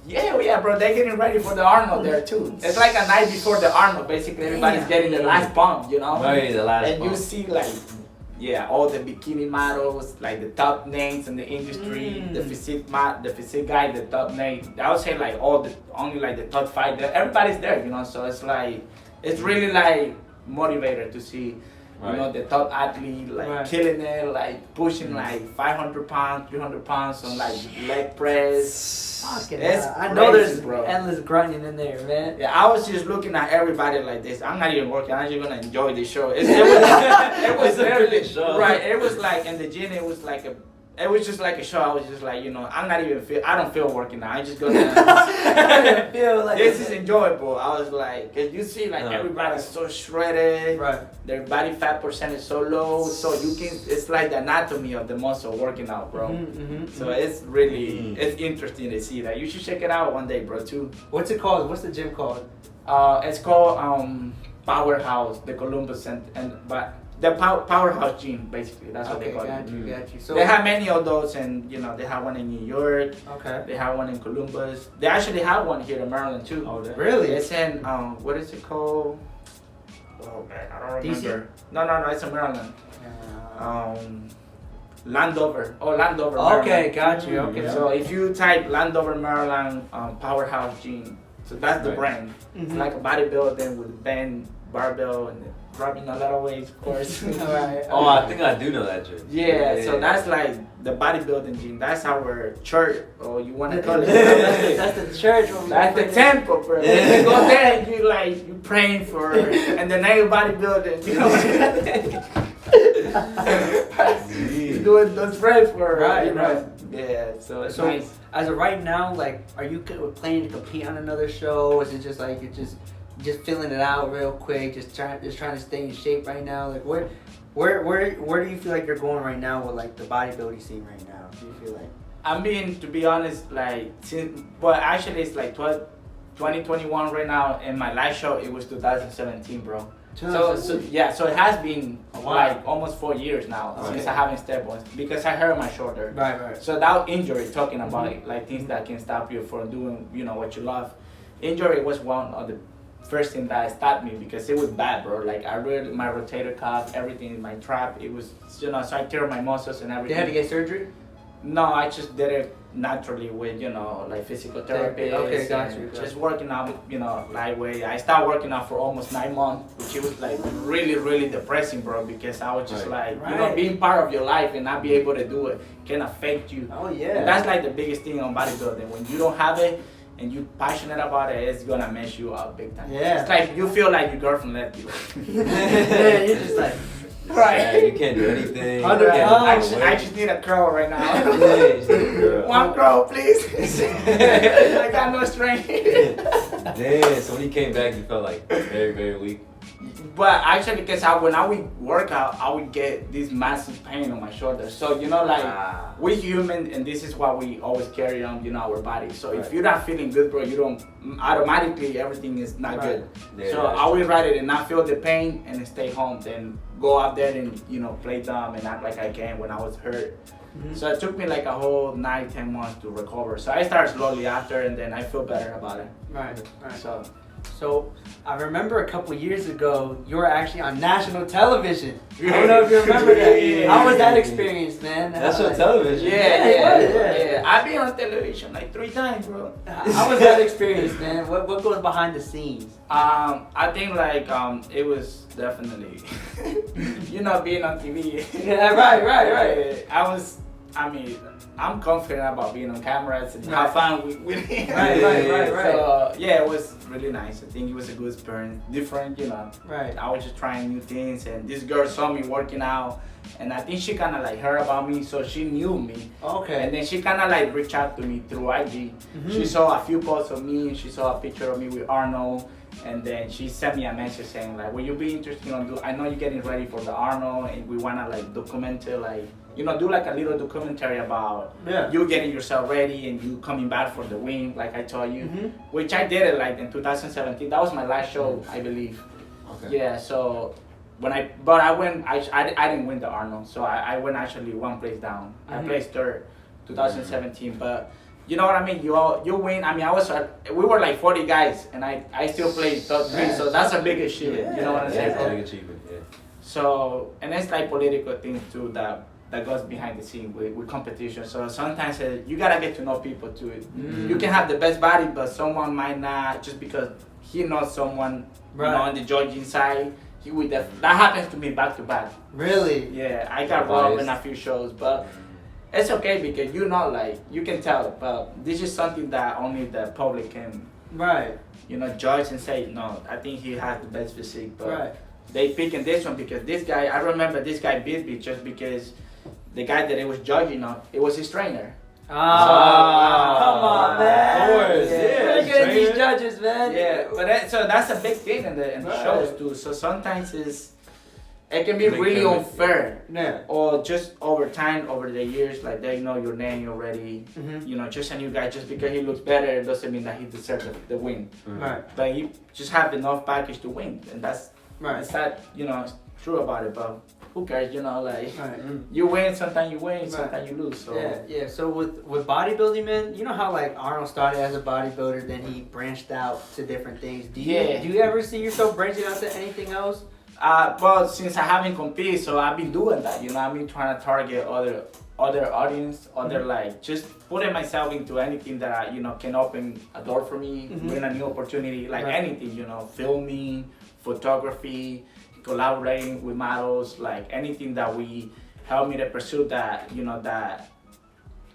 Yeah, bro. They're getting ready for the Arnold there too. It's like a night before the Arnold. Basically, everybody's getting the last pump, Right, the last and pump. you see like. Yeah, all the bikini models, like the top names in the industry, the physique guy, the top name. I would say like only like the top 5. Everybody's there, So it's like it's really like motivator to see, the top athlete like killing it, like pushing like 500 pounds, 300 pounds on like leg press. I know there's endless grinding in there, man. Yeah, I was just looking at everybody like this. I'm not even working. I'm just gonna enjoy the show. It was very show. Right. It was like in the gym. It was just like a show. I was just like, I'm not even I don't feel working now. I'm just gonna feel like this is enjoyable. I was like, cause you see like everybody's so shredded. Right. Their body fat percent is so low, so it's like the anatomy of the muscle working out, bro. So it's really it's interesting to see that. You should check it out one day, bro. Too. What's it called? What's the gym called? It's called Powerhouse, the Columbus Center, but. The Powerhouse Gym, basically. That's what they call it. Got you. So they have many of those, and they have one in New York. Okay. They have one in Columbus. They actually have one here in Maryland too. Oh, really? It's in what is it called? Oh man, I don't remember. DC? No, it's in Maryland. Landover. Landover. Okay, Maryland. got you. Okay. So if you type Landover, Maryland, Powerhouse Gym, so that's the brand. It's like a bodybuilding with band, barbell, and rubbing a lot of weights, of course. Oh, I think I do know that gym. Yeah, so that's like the bodybuilding gym. That's our church, or you want to call it. That's the church. That's the temple, bro. You go there and you praying for, and the name bodybuilding, you doing those prayers for, right. Yeah, so it's nice. As of right now, like, are you planning to compete on another show? Or is it just like just filling it out real quick, just trying to stay in shape right now? Like where do you feel like you're going right now with like the bodybuilding scene right now? Do you feel like? I mean, to be honest, like actually it's like 2021 right now, and my last show it was 2017, bro. So it has been like almost 4 years now since I haven't stepped on because I hurt my shoulder. Right. So that injury, talking about like things that can stop you from doing what you love. Injury was one of the first thing that stopped me because it was bad, bro. Like I really my rotator cuff, everything in my trap, it was so I tear my muscles and everything. Did you have to get surgery? No, I just did it naturally with like physical therapy. Okay, got you. Just working out, lightweight. I started working out for almost 9 months, which was like really, really depressing, bro. Because I was just being part of your life and not be able to do it can affect you. Oh yeah. And that's like the biggest thing on bodybuilding. When you don't have it and you're passionate about it, it's gonna mess you up big time. Yeah. It's like you feel like your girlfriend left you. Yeah, you're just like. Right. Yeah, you can't do anything. I just need a curl right now. Yeah, just need a curl. One curl, please. I got no strength. Damn, so when he came back, you felt like very, very weak. But actually, because when I would work out, I would get this massive pain on my shoulder. So, you know, like, we human, and this is what we always carry on, you know, our body. So if you're not feeling good, bro, you don't, automatically, everything is not good. Yeah, so I would rather than not feel the pain and stay home than go out there and, you know, play dumb and act like I can when I was hurt. So it took me like a whole 9-10 months to recover. So I started slowly after, and then I feel better about it. Right. So I remember a couple years ago, you were actually on national television. I don't know if you remember that. How was that experience, man? National television? Yeah. I've been on television like 3 times, bro. How was that experience, man? What goes behind the scenes? I think like it was definitely, you know, being on TV. Yeah, right. I'm confident about being on cameras and have fun with it. Right. So yeah, it was really nice. I think it was a good experience, different, you know. Right. I was just trying new things, and this girl saw me working out, and I think she kind of like heard about me, so she knew me. Okay. And then she kind of like reached out to me through IG. She saw a few posts of me, and she saw a picture of me with Arnold. And then she sent me a message saying like, will you be interested in I know you're getting ready for the Arnold, and we wanna like document it, like, you know, do like a little documentary about you getting yourself ready and you coming back for the win, like I told you, which I did it like in 2017. That was my last show, I believe. Okay. Yeah. So when I went, I didn't win the Arnold, so I went actually one place down. I placed third, 2017, but. You know what I mean? You win. I mean, we were like 40 guys, and I still played top 3, so that's a big achievement. You know what I'm saying? That's a big achievement. Yeah. So, and it's like political things too that goes behind the scene with competition. So sometimes you gotta get to know people too. You can have the best body, but someone might not, just because he knows someone, you know, on the judging side. He would that happens to me back to back. Really? Yeah, I got robbed in a few shows, but. It's okay because you know, like, you can tell, but this is something that only the public can, you know, judge and say, no, I think he has the best physique, but they picking this one because this guy, I remember this guy beat me just because the guy that he was judging on, it was his trainer. Come on, man. Of course, Look at these judges, man. Yeah, but so that's a big thing in the shows too, so sometimes it can be really unfair, or just over time, over the years, like they know your name already. You know, just a new guy, just because he looks better doesn't mean that he deserves the win. But you just have enough package to win, and that's that, you know, true about it. But who cares, you know, like you win, sometimes you win, sometimes you lose. So yeah. So with bodybuilding, man, you know how like Arnold started as a bodybuilder, then he branched out to different things. Do you ever see yourself branching out to anything else? Well, since I haven't competed, so I've been doing that, you know, I've been trying to target other audience, like, just putting myself into anything that, you know, can open a door for me, bring a new opportunity, like anything, you know, filming, photography, collaborating with models, like anything that we help me to pursue that, you know, that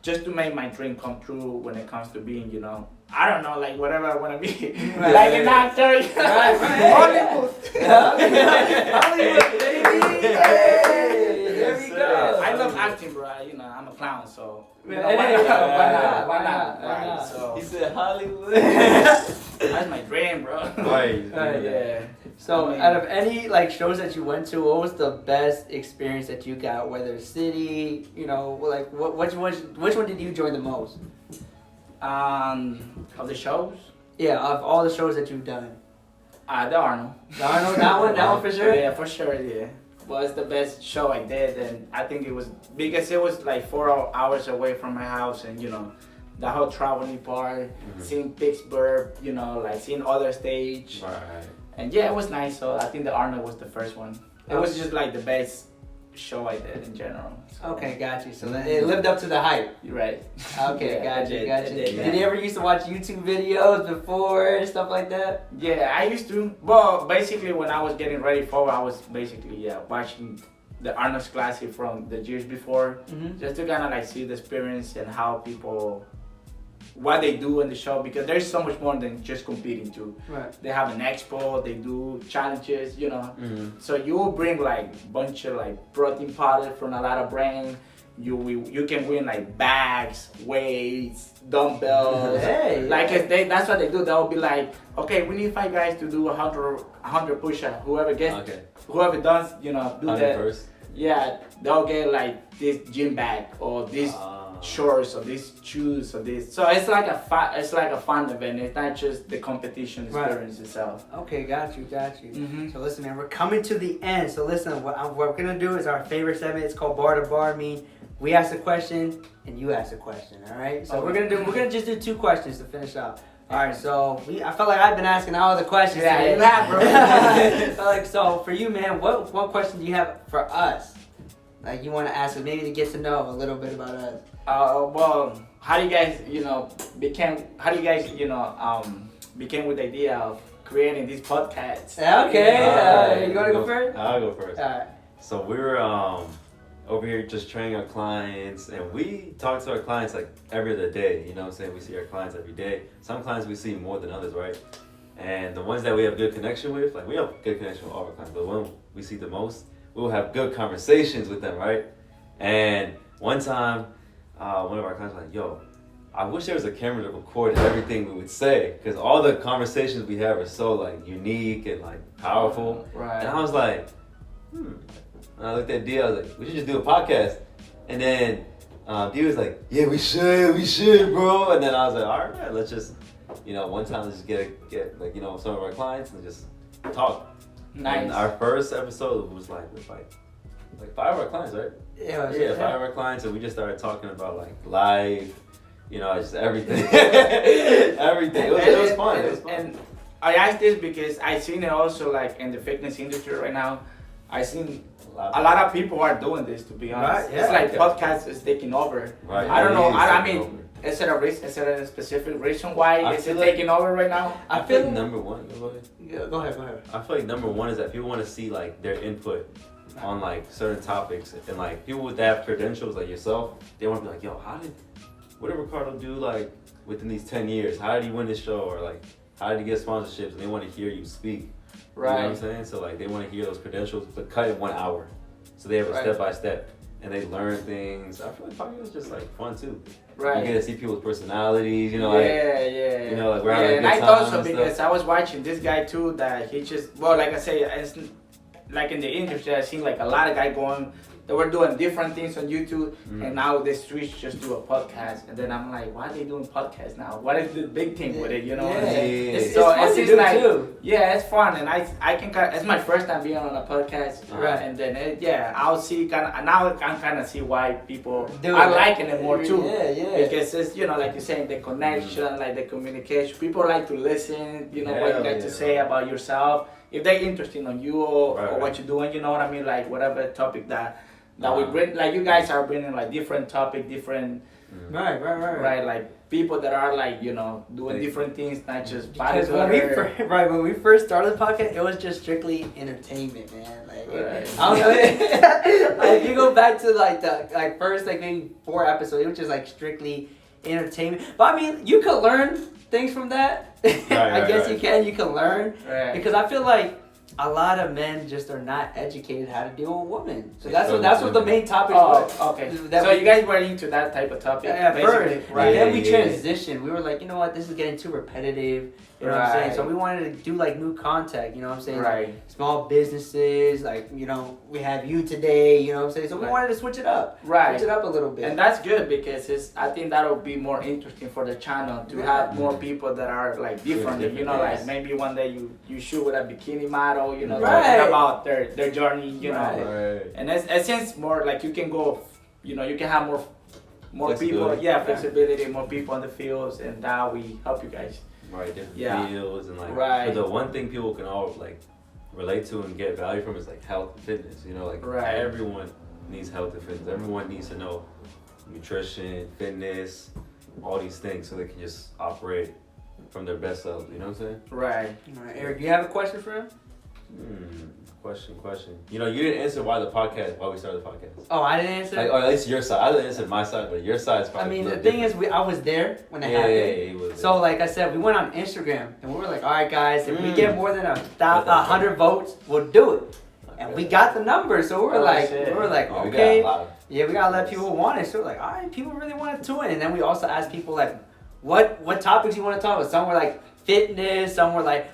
just to make my dream come true when it comes to being, you know, I don't know, like whatever I want to be, like an actor, Hollywood. Hollywood, baby. Hey, there we go. I love acting, bro. You know, I'm a clown, so you know, why not? So he said Hollywood. That's my dream, bro. Yeah. So, out of any like shows that you went to, what was the best experience that you got? Whether city, you know, like which one did you enjoy the most? Of the shows? Yeah, of all the shows that you've done. The Arnold. That one for sure? Yeah, for sure, yeah. Was the best show I did, and I think it was, because it was like 4 hours away from my house, and you know, the whole traveling part, seeing Pittsburgh, you know, like seeing other stage. And yeah, it was nice, so I think the Arnold was the first one. It was just like the best show I did in general. So. Okay, got you. So it lived up to the hype. You're right. Okay, got you. Did you ever used to watch YouTube videos before and stuff like that? Yeah, I used to. Well, basically when I was getting ready for it, I was basically watching the Arnold's Classic from the years before, just to kind of like see the experience and how people, what they do in the show, because there's so much more than just competing too. They have an expo, they do challenges, you know. So you will bring like bunch of like protein powder from a lot of brands, you can win like bags, weights, dumbbells. Hey, like that's what they do. They'll be like, okay, we need 5 guys to do 100 push-ups. Whoever does, do that. First. Yeah, they'll get like this gym bag or this shorts or these shoes or this. So it's like a fun event. It's not just the competition experience itself. Okay, got you. Mm-hmm. So listen, man, we're coming to the end. So listen, what we're gonna do is our favorite segment. It's called bar to bar. We ask a question and you ask a question. All right. So we're gonna just do 2 questions to finish out. All right. So I felt like I've been asking all the questions. Yeah, today. you have, bro. so for you, man, what question do you have for us? Like you want to ask us, maybe to get to know a little bit about us. Well, how do you guys, became with the idea of creating these podcasts? Okay. You want to go first? I'll go first. All right. So we were over here just training our clients, and we talk to our clients like every other day. You know what I'm saying? We see our clients every day. Some clients we see more than others, right? And the ones that we have good connection with, like we have good connection with all our clients, but the one we see the most, we'll have good conversations with them, right? And one time, one of our clients was like, yo, I wish there was a camera to record everything we would say, because all the conversations we have are so like unique and like powerful. Right. And I was like, And I looked at D, I was like, we should just do a podcast. And then D was like, yeah, we should, bro. And then I was like, all right, let's just, one time let's just get like, some of our clients and just talk. Nice. And our first episode was like 5 of our clients, right? Yeah, 5 of our clients, and we just started talking about like life, just everything. Everything. It was fun. And I asked this because I seen it also like in the fitness industry right now. I seen a lot of people are doing this, to be honest. Right, yeah. It's like podcast is taking over. Right. I don't know. I Taking mean, over. is there a specific reason why I it's feel taking over right now? I feel like number one. Go ahead. I feel like number one is that people want to see like their input on like certain topics, and like people that have credentials like yourself, they want to be like, yo, what did Ricardo do like within these 10 years? How did he win this show? Or like, how did he get sponsorships? And they want to hear you speak. Right. You know what I'm saying? So like they want to hear those credentials, but cut in 1 hour. So they have a step by step, and they learn things. I feel like podcast is just like fun too. Right. You get to see people's personalities. Yeah. Like we're having a good and I time thought so and because stuff. I was watching this guy too that he just like I say, it's like in the industry I seen like a lot of guys going. They were doing different things on YouTube, and now they switch just do a podcast. And then I'm like, why are they doing podcasts now? What is the big thing with it? You know what I'm saying? It's So fun to it's do like, too. yeah, it's fun, and I can it's my first time being on a podcast, Right. And then I'll see now I can kind of see why people Do are it. liking it more too. Yeah. Because it's like you're saying, the connection, like the communication. People like to listen. What you got to say about yourself. If they're interested on you or what you're doing, you know what I mean? Like whatever topic that we bring, like you guys are bringing like different topic, different right, like people that are like doing different things, not just Because bodybuilder. when we first started the podcast, it was just strictly entertainment, man. Like Right. I don't know. Like you go back to like the first maybe 4 episodes, it was just like strictly entertainment. But I mean, you could learn things from that. I guess you can learn because I feel like a lot of men just are not educated how to deal with women. So that's what the main topic was. Okay. So you guys were into that type of topic, basically, first, right? And then we transitioned. We were like, you know what, this is getting too repetitive. You know what I'm saying? So we wanted to do like new content. You know what I'm saying? Right. Like, small businesses, like we have you today. You know what I'm saying? So we wanted to switch it up. Right. Switch it up a little bit. And that's good because I think that'll be more interesting for the channel to have more people that are like different. Like maybe one day you shoot with a bikini model, talking about their journey, Right. And it seems more like you can go, you can have more people, flexibility, more people in the fields, and that we help you guys. Right, different fields and like. Right. But the one thing people can all like relate to and get value from is like health and fitness. Everyone needs health and fitness. Everyone needs to know nutrition, fitness, all these things, so they can just operate from their best selves. You know what I'm saying? Right. All right, Eric, do you have a question for him? Question. You didn't answer why we started the podcast. Oh, I didn't answer. Or at least your side. I didn't answer my side, but your side's probably. I mean, the thing is, I was there when it happened. So, like I said, we went on Instagram and we were like, all right, guys, if we get more than 100 votes, we'll do it. And we got the numbers, so we were like, We okay. got a lot. Yeah, we gotta let people want it. So like, all right, people really want to tune in. And then we also ask people like, what topics you want to talk about. Some were like fitness. Some were like,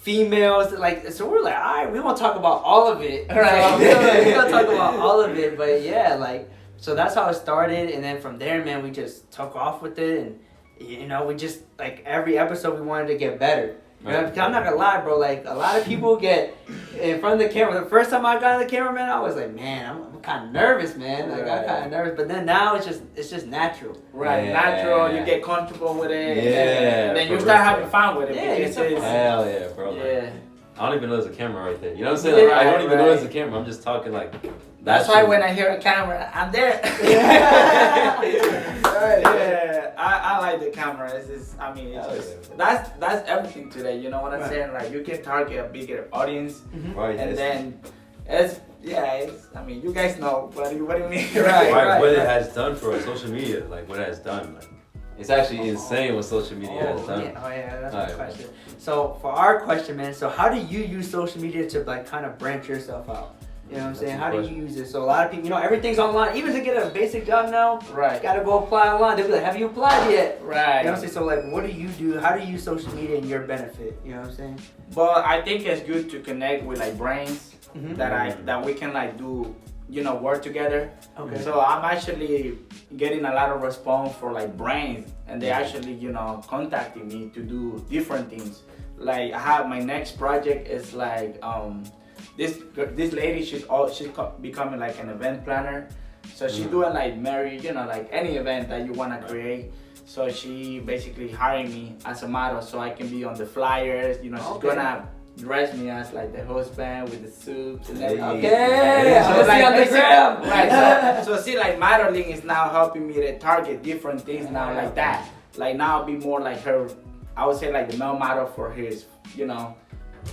females. Like, so we're like, all right, we want to talk about all of it. Right? We're gonna talk about all of it. But yeah, like, so that's how it started. And then from there, man, we just took off with it. And we just like every episode we wanted to get better. You know, I'm not gonna lie, bro. Like a lot of people get in front of the camera. The first time I got on the camera, man, I was like, man, I'm kind of nervous, man. Like I'm kind of nervous. But then now it's just natural. Right, natural. You get comfortable with it. Yeah. And then you start having fun with it. Yeah, hell yeah, bro. Yeah. I don't even know there's a camera right there. You know what I'm saying? Like, I don't even know there's a camera. I'm just talking like. That's why when I hear a camera, I'm there. Yeah, I like the camera. It's just, I mean, that's everything today. You know what I'm saying? Like you can target a bigger audience, and then I mean, you guys know what do you mean? Right. What it has done for us, social media, like what it has done. Like, it's actually insane what social media has done. Yeah, that's my question. So for our question, man, so how do you use social media to like kind of branch yourself out? You know what I'm saying? How do you use it? So a lot of people, everything's online. Even to get a basic job now, you gotta go apply online. They'll be like, have you applied yet? Right. You know what I'm saying? So like, what do you do? How do you use social media in your benefit? You know what I'm saying? But I think it's good to connect with like brands that we can like do, work together. Okay. So I'm actually getting a lot of response for like brands, and they actually, contacting me to do different things. Like I have my next project is like this lady, she's becoming like an event planner. So she's doing like like any event that you wanna create. So she basically hired me as a model so I can be on the flyers. She's gonna dress me as like the husband with the suits and everything. Okay, so like on the gram. Right. So see, like modeling is now helping me to target different things now like that. Like now I'll be more like her. I would say like the male model for his,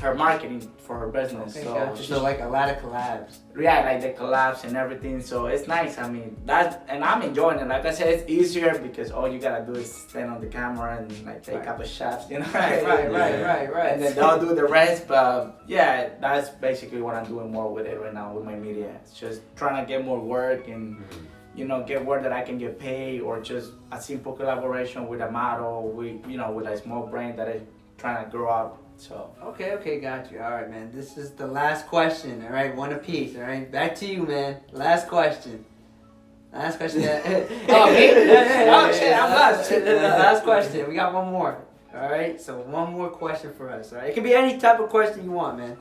her marketing for her business. Okay, so like a lot of collabs. Yeah, like the collabs and everything. So it's nice. I mean, and I'm enjoying it. Like I said, it's easier because all you gotta do is stand on the camera and like take up a shots, Right. And then they'll do the rest. But yeah, that's basically what I'm doing more with it right now with my media. It's just trying to get more work and get word that I can get paid, or just a simple collaboration with a model, with a small brand that is trying to grow up. So okay, got you. All right, man. This is the last question. All right, one apiece. All right, back to you, man. Last question. Oh, me? Oh shit, I'm lost. Last question. We got one more. All right, so one more question for us. All right, it can be any type of question you want, man.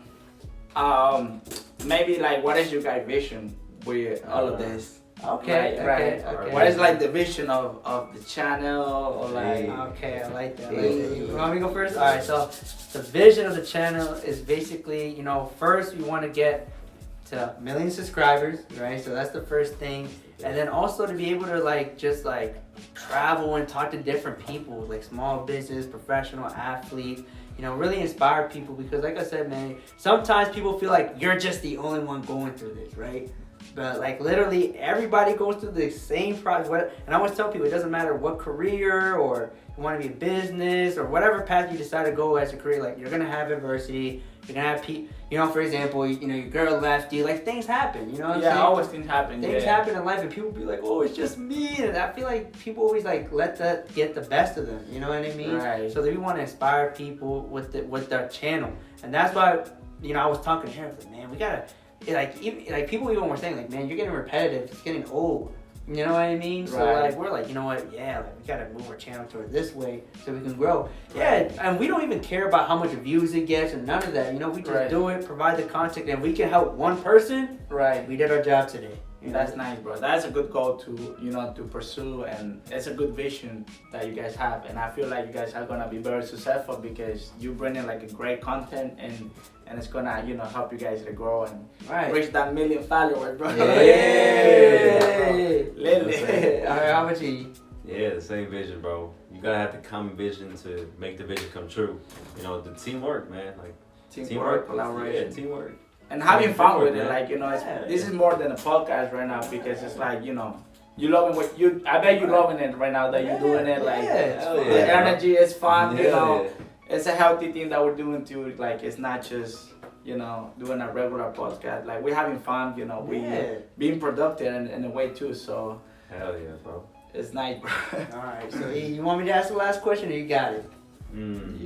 Maybe like, what is your guys' vision with all of this? Okay. What is like the vision of the channel, or like? Okay, I like that. You want me to go first? All right. So the vision of the channel is basically, first we want to get to 1 million subscribers, right? So that's the first thing, and then also to be able to just travel and talk to different people, like small business, professional athletes. Really inspire people, because like I said, man, sometimes people feel like you're just the only one going through this, right? But like literally everybody goes through the same process. And I always tell people, it doesn't matter what career, or you want to be a business, or whatever path you decide to go as a career, like you're gonna have adversity. You're gonna have people, for example, your girl left you, like things happen, you know what I'm saying? Yeah, always things happen. Things happen in life, and people be like, oh, it's just me. And I feel like people always let that get the best of them, you know what I mean? Right. So we want to inspire people with their channel. And that's why, I was talking to him, like, man, we gotta, people even were saying, like, man, you're getting repetitive, it's getting old. You know what I mean? So we're like, you know what? Yeah, we gotta move our channel toward this way so we can grow. Yeah, and we don't even care about how much views it gets and none of that. We just do it, provide the content, and we can help one person. Right. We did our job today. That's nice, bro. That's a good goal to pursue, and it's a good vision that you guys have. And I feel like you guys are gonna be very successful because you bring in like a great content, and it's gonna help you guys to grow and reach that 1 million followers, bro. Literally. All right, how about you? Yeah, the same vision, bro. You gotta have the common vision to make the vision come true. The teamwork, man. Like teamwork, collaboration. Yeah, teamwork. And having fun with it, like this is more than a podcast right now, because it's like you loving what you. I bet you loving it right now that you're doing it. Like the energy is fun. It's a healthy thing that we're doing too. Like it's not just you know, doing a regular podcast. Like, we're having fun, you know, we being productive in a way too. So hell yeah, bro. It's nice, bro. All right. So you want me to ask the last question, or you got it?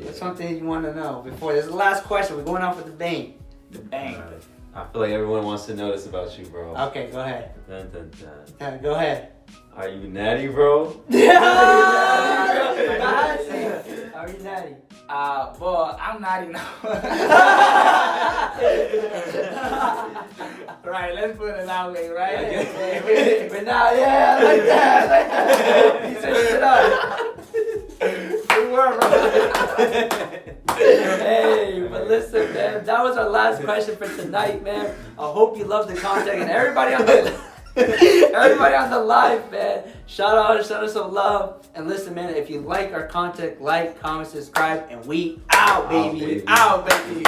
What's something you want to know before this is the last question? We're going off with the bang. The bang. Right. I feel like everyone wants to know this about you, bro. Okay, go ahead. Dun, dun, dun. Go ahead. Are you natty, bro? Yeah. Are you natty? Well, I'm natty now. Right, let's put it that way, right? Okay. But now, yeah, like that. He said shit up. We were, bro. Hey, but listen, man, that was our last question for tonight, man. I hope you loved the content, and everybody on the live, man. Shout out, show us some love, and listen, man. If you like our content, like, comment, subscribe, and we out, baby. Out, baby.